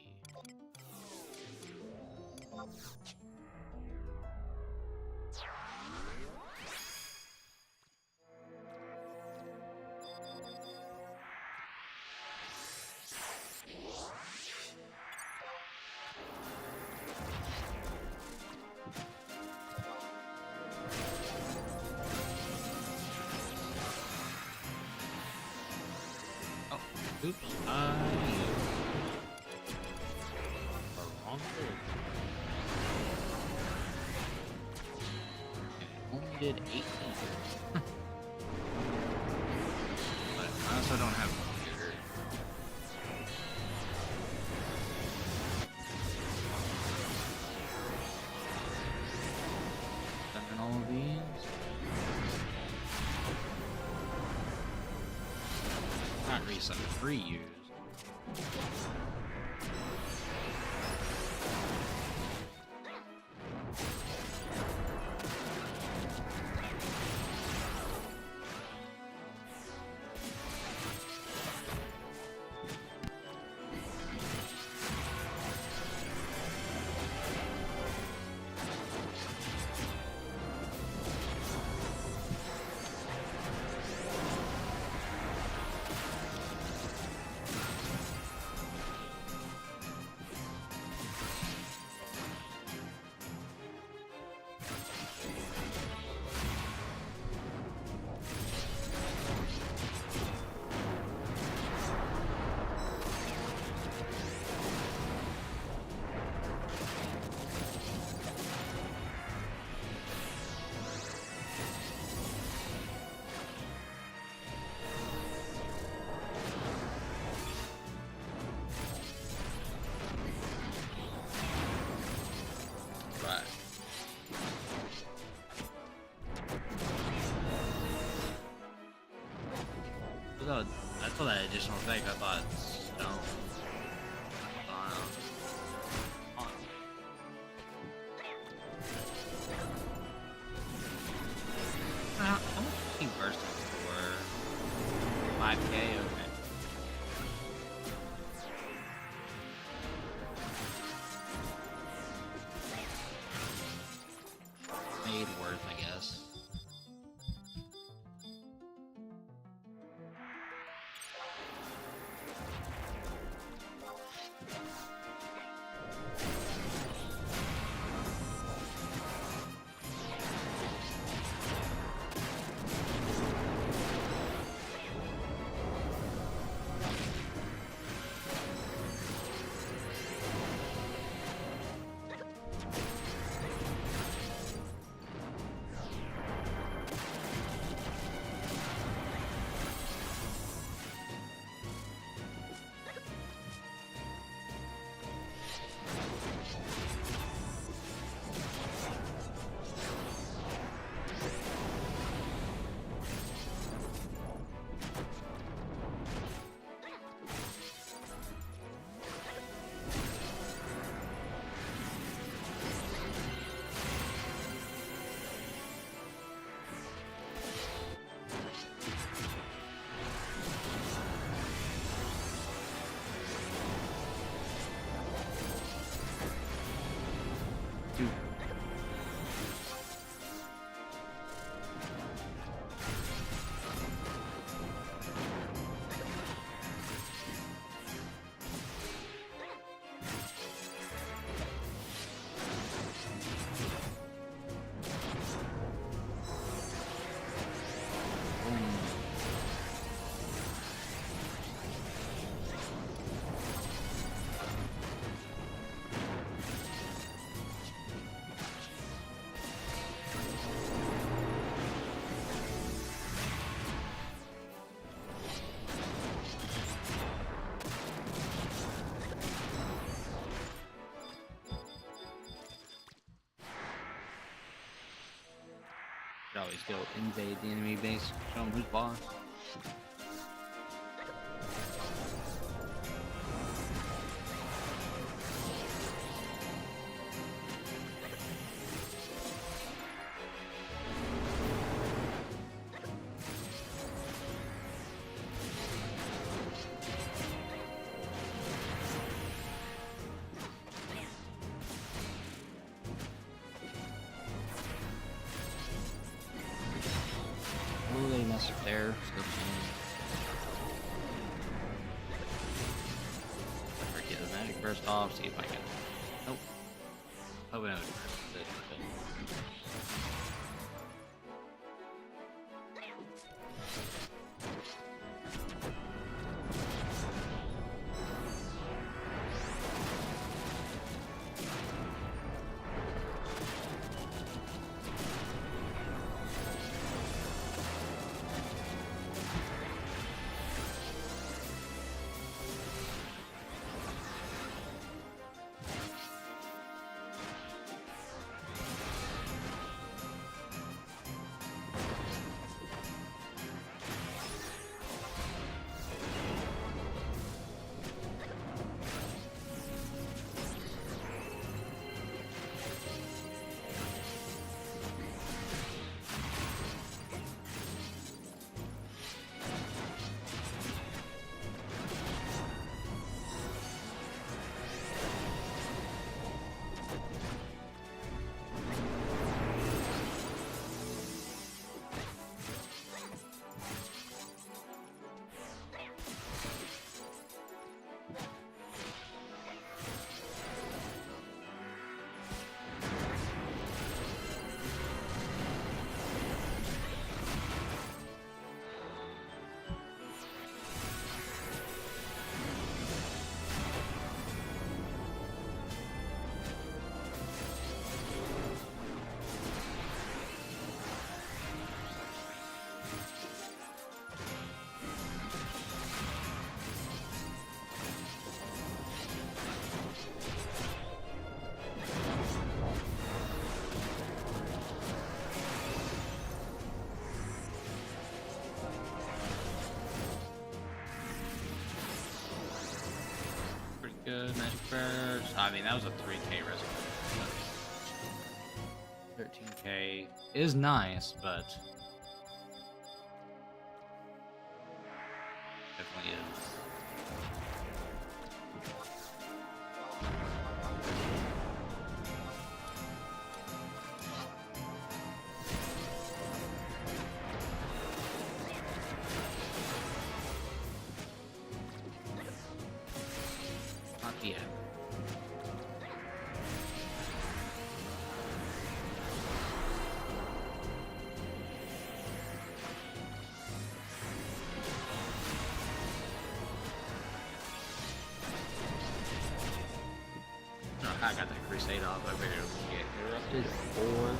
Oh, oops, did 18. But I also don't have a computer. Summon all of these. Not reset 3 use. I saw that additional effect. I thought stone. How much is he bursting for? 5K? Okay. Made worth, I guess. Should always go invade the enemy base, show them who's boss. Mess up there. Get the magic burst off, see if I can. Nope. Oh, no. the magic burst. I mean, that was a 3k resurrection. 13k is nice, but definitely is. Not yet. I got that crusade off. I figured it would get interrupted or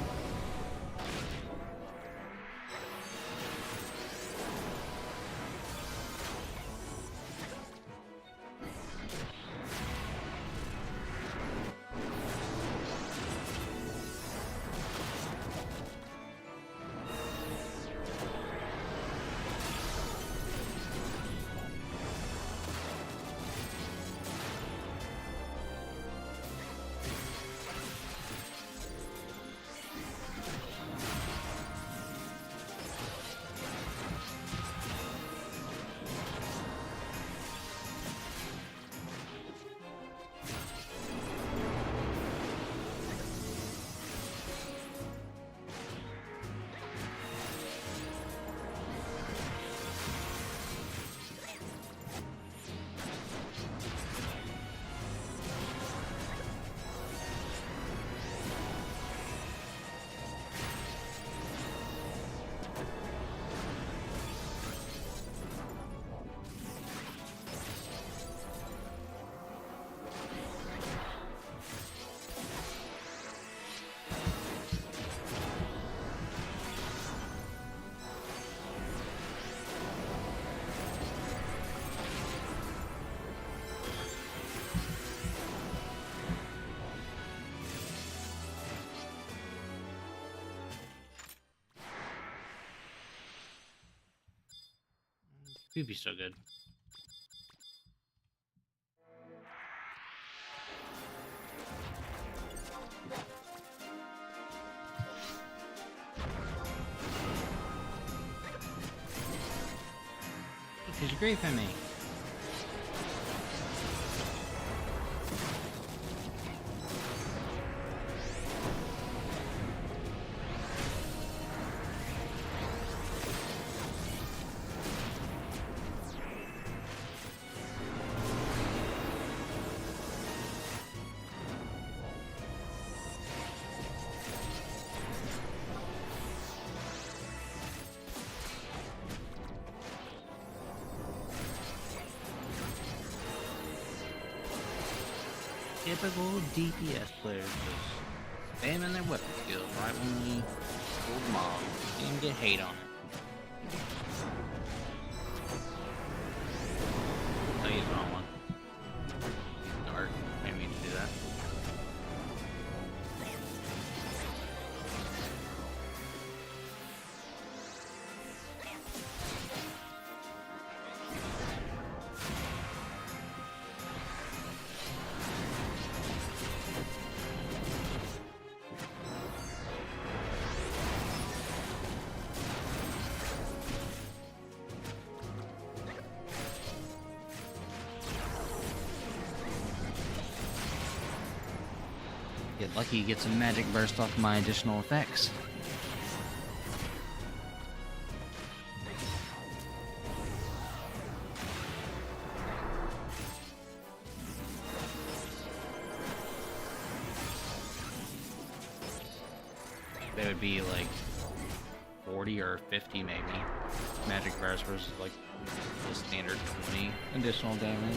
Could be so good. Because you're great for me. Typical DPS players just spamming their weapon skills right when we pull them off. Didn't get hate on it. I'll use the wrong one. Dark. Made me to do that. Get lucky, get some magic burst off my additional effects. They would be like 40 or 50 maybe. Magic burst versus like the standard 20 additional damage.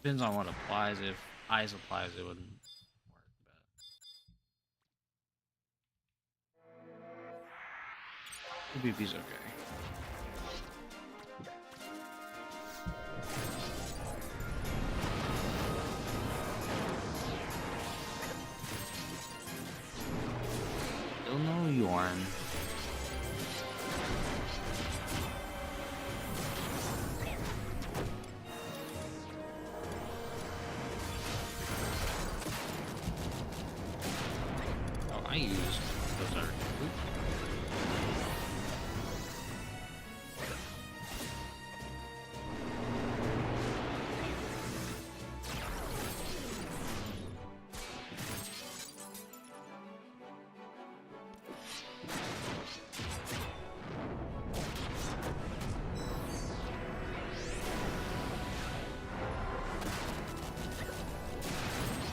Depends on what applies. If ice applies, it wouldn't work. But PvP's okay.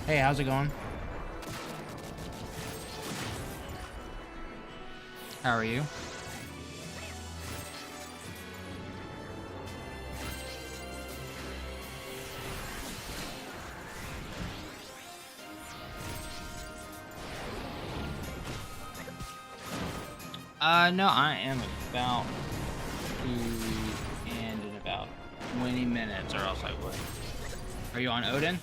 Hey, how's it going? How are you? No, I am about to end in about 20 minutes, or else I would. Are you on Odin?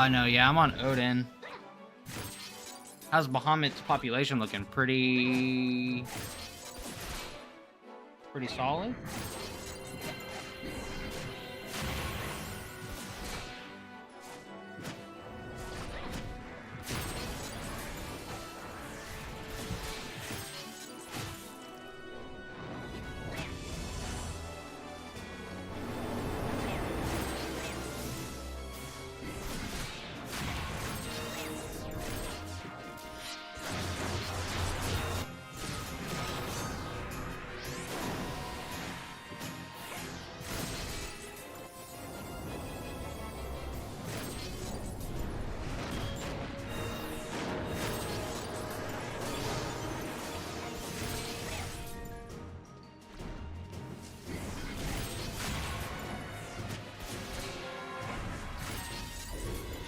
No, yeah, I'm on Odin. How's Bahamut's population looking? Pretty solid?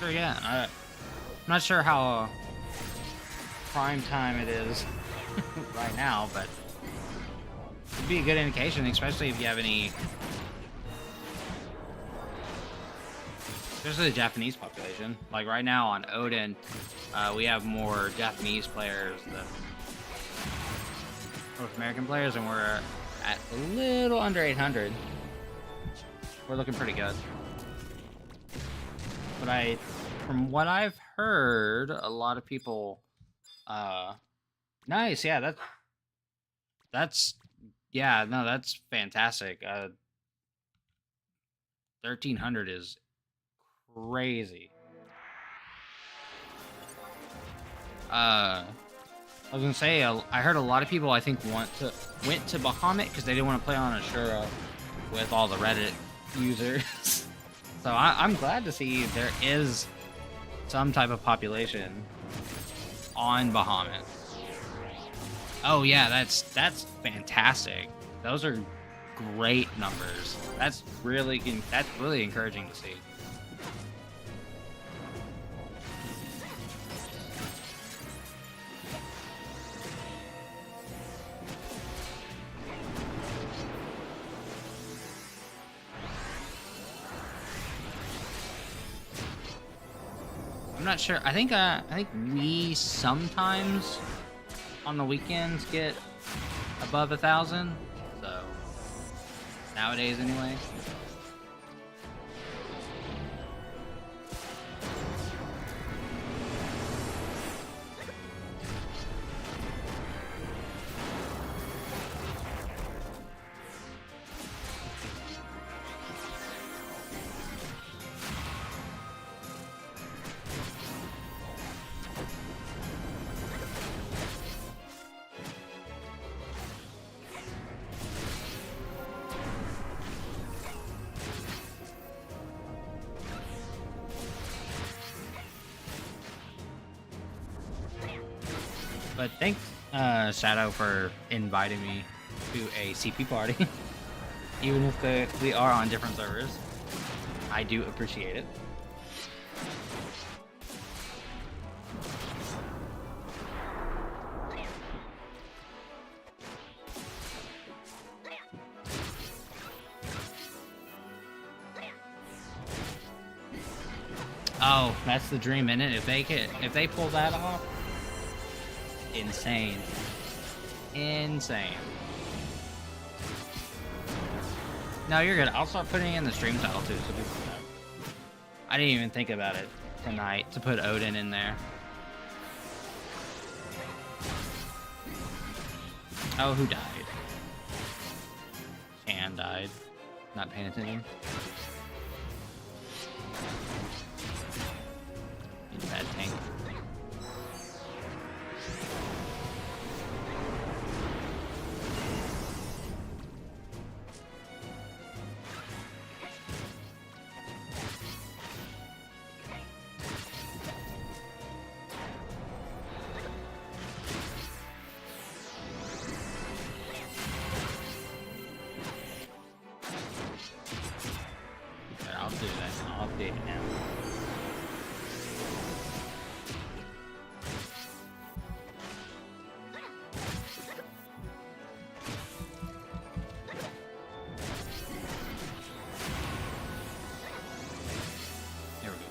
Sure, yeah. I'm not sure how prime time it is right now, but it'd be a good indication, especially if you have any... Especially the Japanese population. Like right now on Odin, we have more Japanese players than North American players, and we're at a little under 800. We're looking pretty good. But from what I've heard, a lot of people, nice, yeah, that's fantastic. 1300 is crazy. I was gonna say, I heard a lot of people, I think, went to Bahamut because they didn't want to play on Ashura with all the Reddit users. So I'm glad to see there is some type of population on Bahamut. Oh yeah, that's fantastic. Those are great numbers. That's really encouraging to see. I'm not sure. I think we sometimes on the weekends get above 1,000. So nowadays, anyway. But thanks, Shadow, for inviting me to a CP party. Even if we are on different servers, I do appreciate it. Oh, that's the dream, isn't it? If they pull that off, insane. No, you're good. I'll start putting in the stream title too, so people know. I didn't even think about it tonight to put Odin in there. Oh, who died? Shan died. Not paying attention. He's a bad tank. I'll do that. I'll update it now. There we go.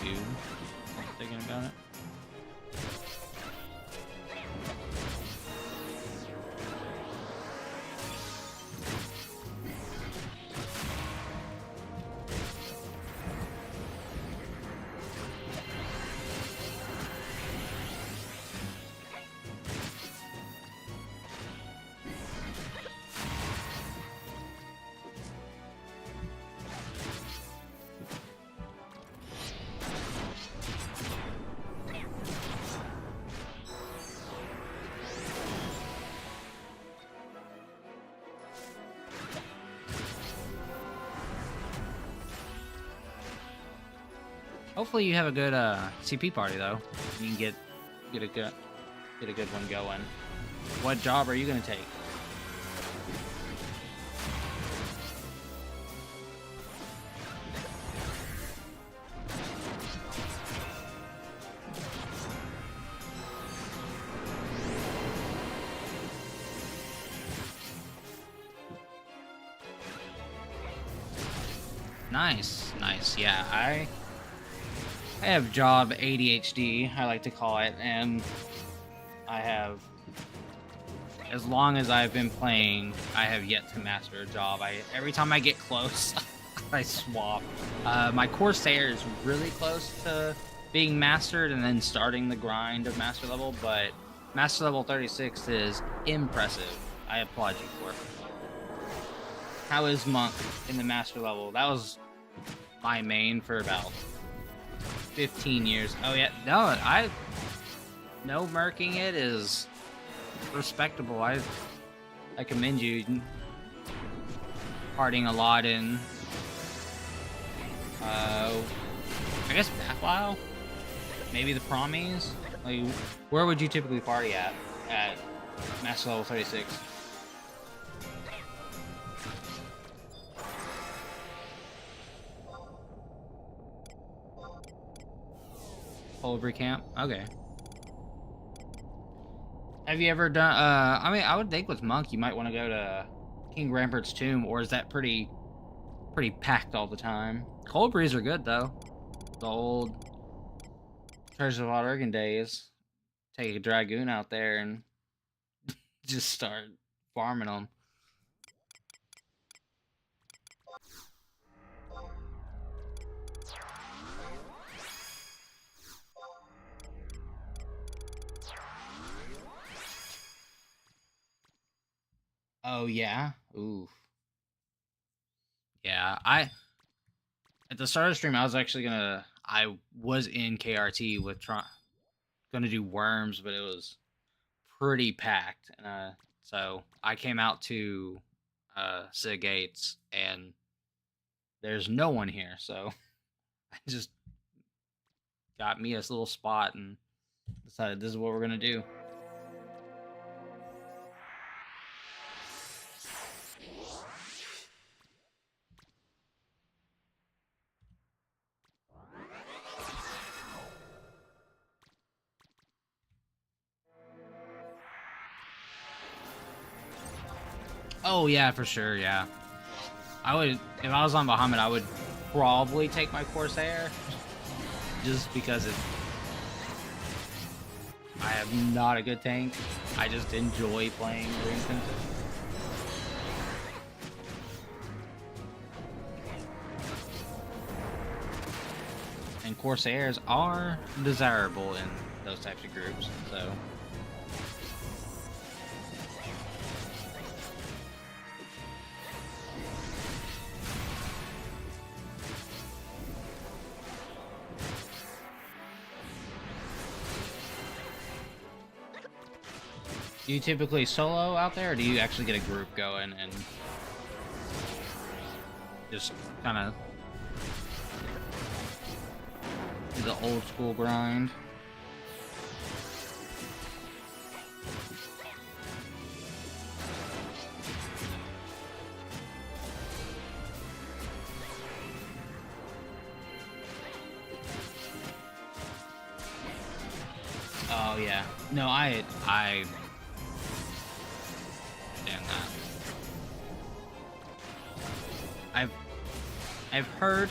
Dude, I'm thinking about it. Hopefully you have a good CP party though. You can get a good one going. What job are you gonna take? Nice, nice. Yeah, I have job ADHD, I like to call it, and I have, as long as I've been playing, I have yet to master a job. Every time I get close, I swap. My Corsair is really close to being mastered and then starting the grind of master level, but master level 36 is impressive. I applaud you for it. How is Monk in the master level? That was my main for about 15 years. Oh yeah, no murking it is respectable. I commend you. Partying a lot in I guess Bathwile? Maybe the Promies? Like, where would you typically party at master level 36? Colibri Camp? Okay. Have you ever done, I mean, I would think with Monk, you might want to go to King Rampart's Tomb, or is that pretty packed all the time? Colibris are good, though. The old Treasures of Ottergan days. Take a Dragoon out there and just start farming them. Oh, yeah? Ooh. Yeah, at the start of the stream, I was actually I was in KRT with gonna do worms, but it was pretty packed. So I came out to Sig Gates, and there's no one here, so I just got me a little spot and decided this is what we're gonna do. Oh yeah, for sure, yeah. I would, if I was on Bahamut, I would probably take my Corsair, just because I am not a good tank. I just enjoy playing Rune. Corsairs are desirable in those types of groups, so... Do you typically solo out there, or do you actually get a group going and just kind of do the old school grind? Oh yeah, no, I understand that. I've heard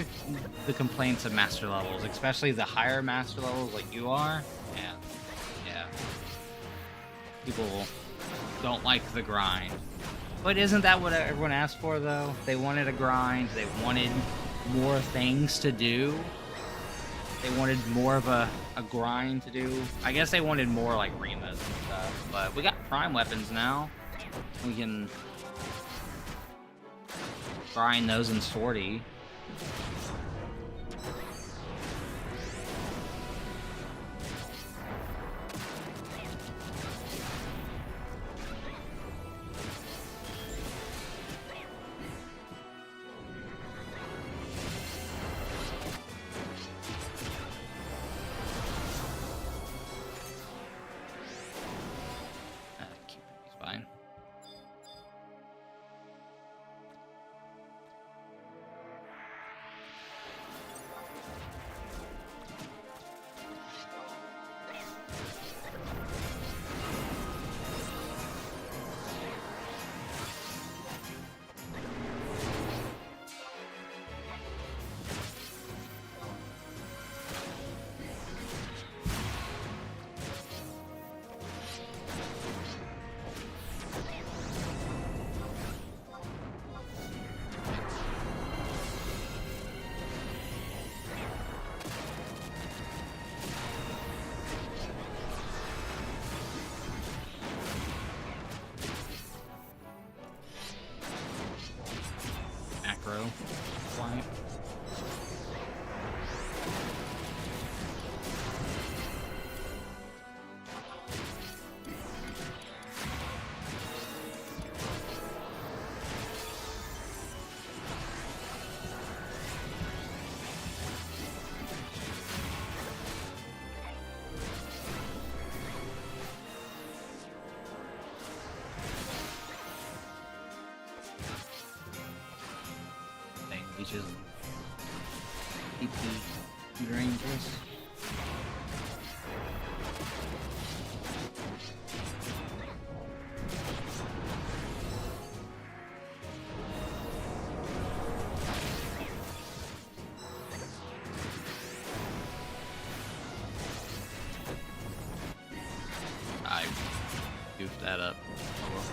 the complaints of master levels, especially the higher master levels like you are, and yeah, people don't like the grind. But isn't that what everyone asked for, though? They wanted a grind, they wanted more things to do, they wanted more of a grind to do. I guess they wanted more like Rimas and stuff, but we got prime weapons now. We can grind those in Swordy. Fine. Macro flight. Leeches DP ranges. I goofed that up. Oh well.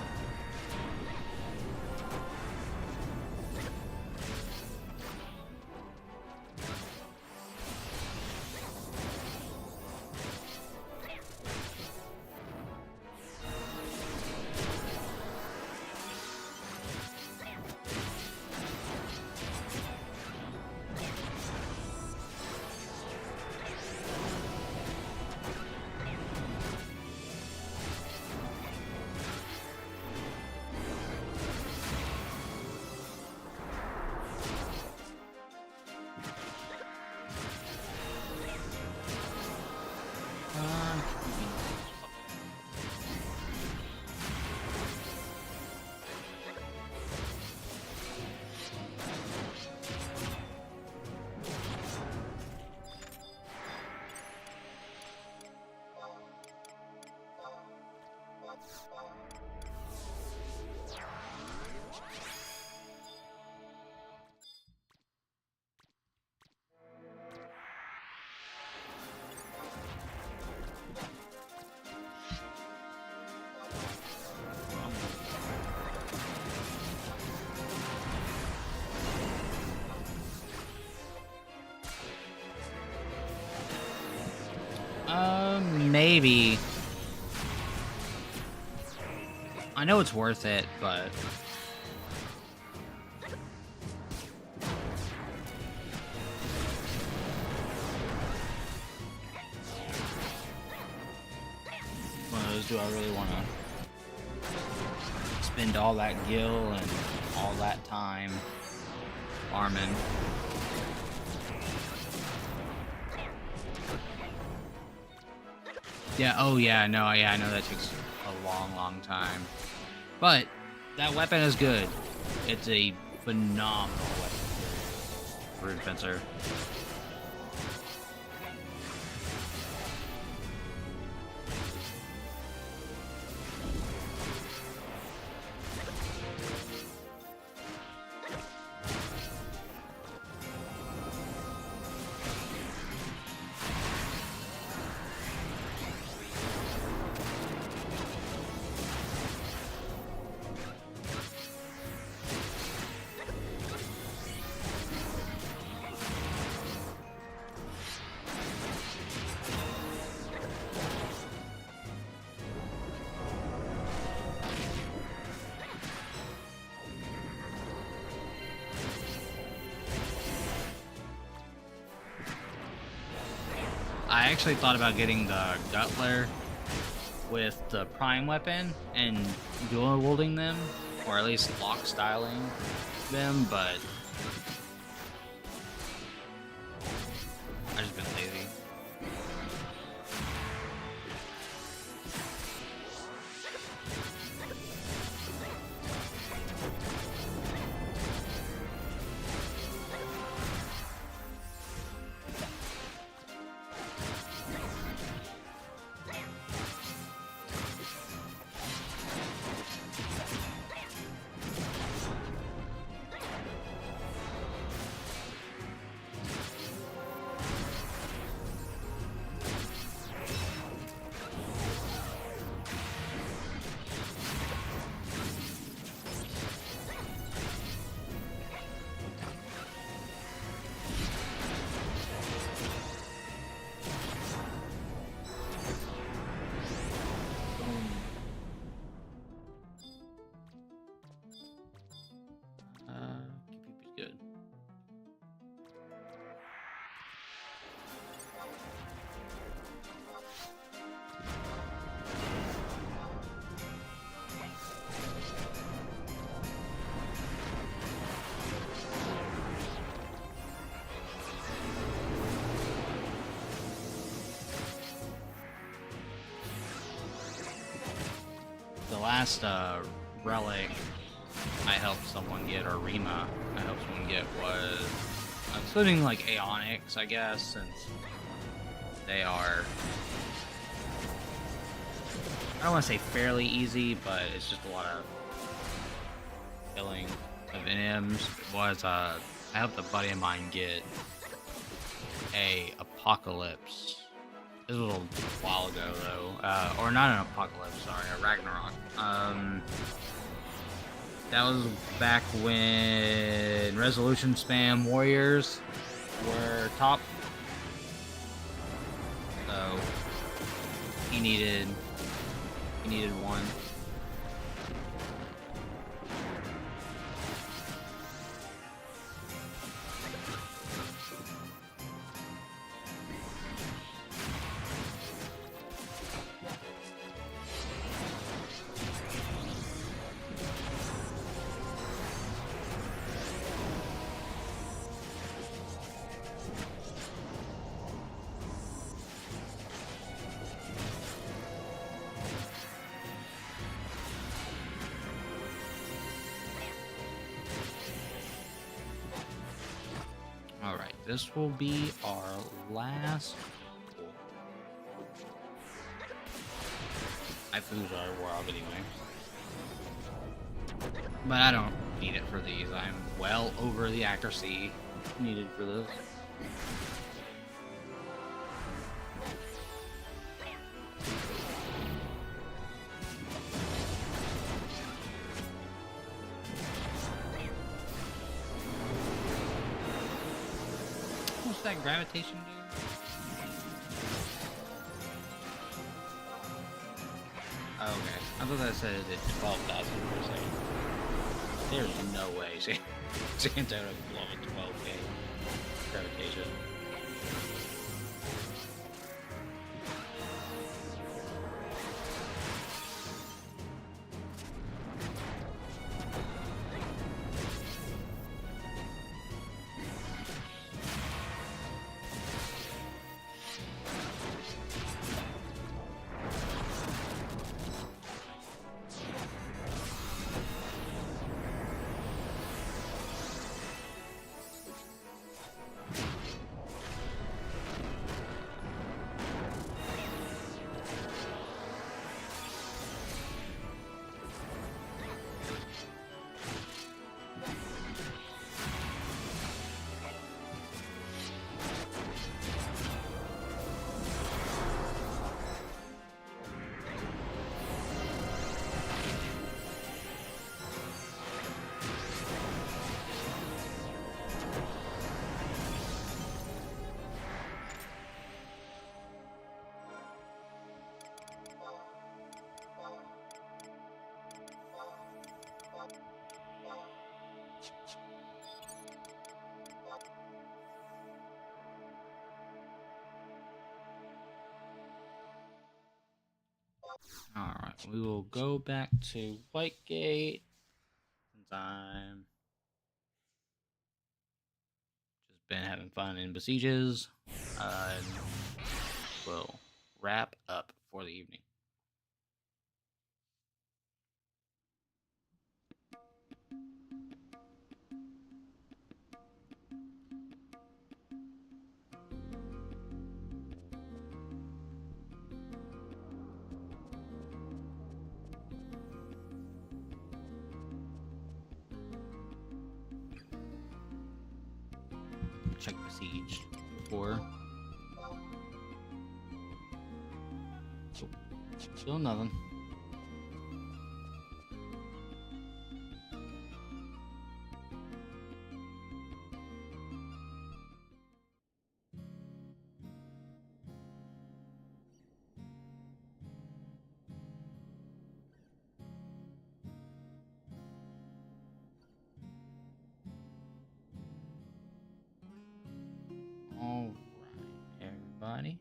maybe. I know it's worth it, but one of those, do I really want to spend all that gil and all that time farming? Yeah, oh yeah, no, yeah, I know that takes a long time. But that weapon is good. It's a phenomenal weapon. Rune Fencer. I actually thought about getting the Gutler with the Prime weapon and dual wielding them, or at least lock styling them, but I've just been lazy. Good. The last relic I helped someone get, or Rima I helped someone get, was including like Aeonics, I guess, since they are, I don't want to say fairly easy, but it's just a lot of killing of NMs. It was I helped a buddy of mine get a Apocalypse. This was a while ago though, or not an Apocalypse, sorry, a Ragnarok. That was back when resolution spam warriors were top. So he needed one. Alright, this will be our last. My foods are wore off anyway. But I don't need it for these. I'm well over the accuracy needed for this. What's that gravitation do? thought I said it did 12,000 for a second. There's no way Santa would blow a 12k gravitation. Alright, we will go back to Whitegate since I'm just been having fun in Besieges. We'll wrap up for the evening. Check Besieged before. Oh, still nothing. All right, everybody.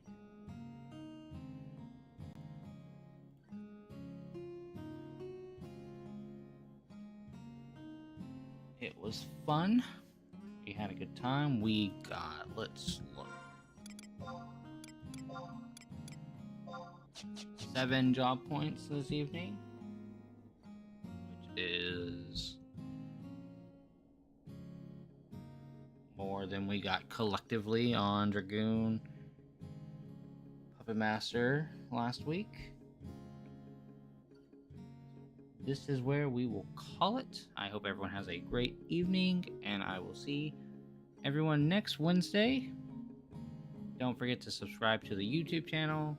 It was fun. We had a good time. We got, let's look, 7 job points this evening, which is more than we got collectively on Dragoon Puppet Master last week. This is where we will call it. I hope everyone has a great evening, and I will see everyone next Wednesday. Don't forget to subscribe to the YouTube channel.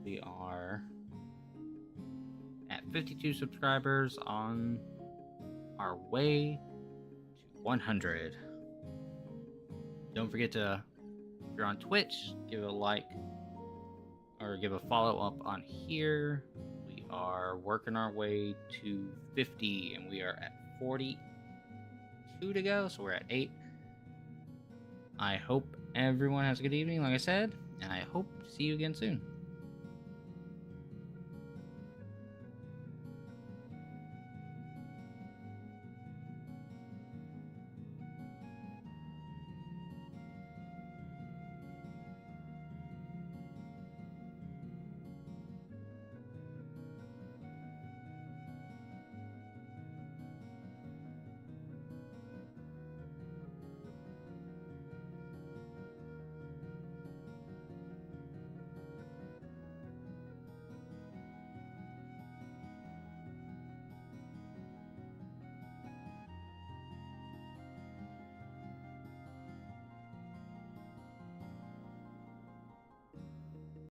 We are at 52 subscribers, on our way to 100. Don't forget to, if you're on Twitch, give it a like or give a follow up on here. We are working our way to 50 and we are at 42 to go, so we're at 8. I hope everyone has a good evening, like I said, and I hope to see you again soon.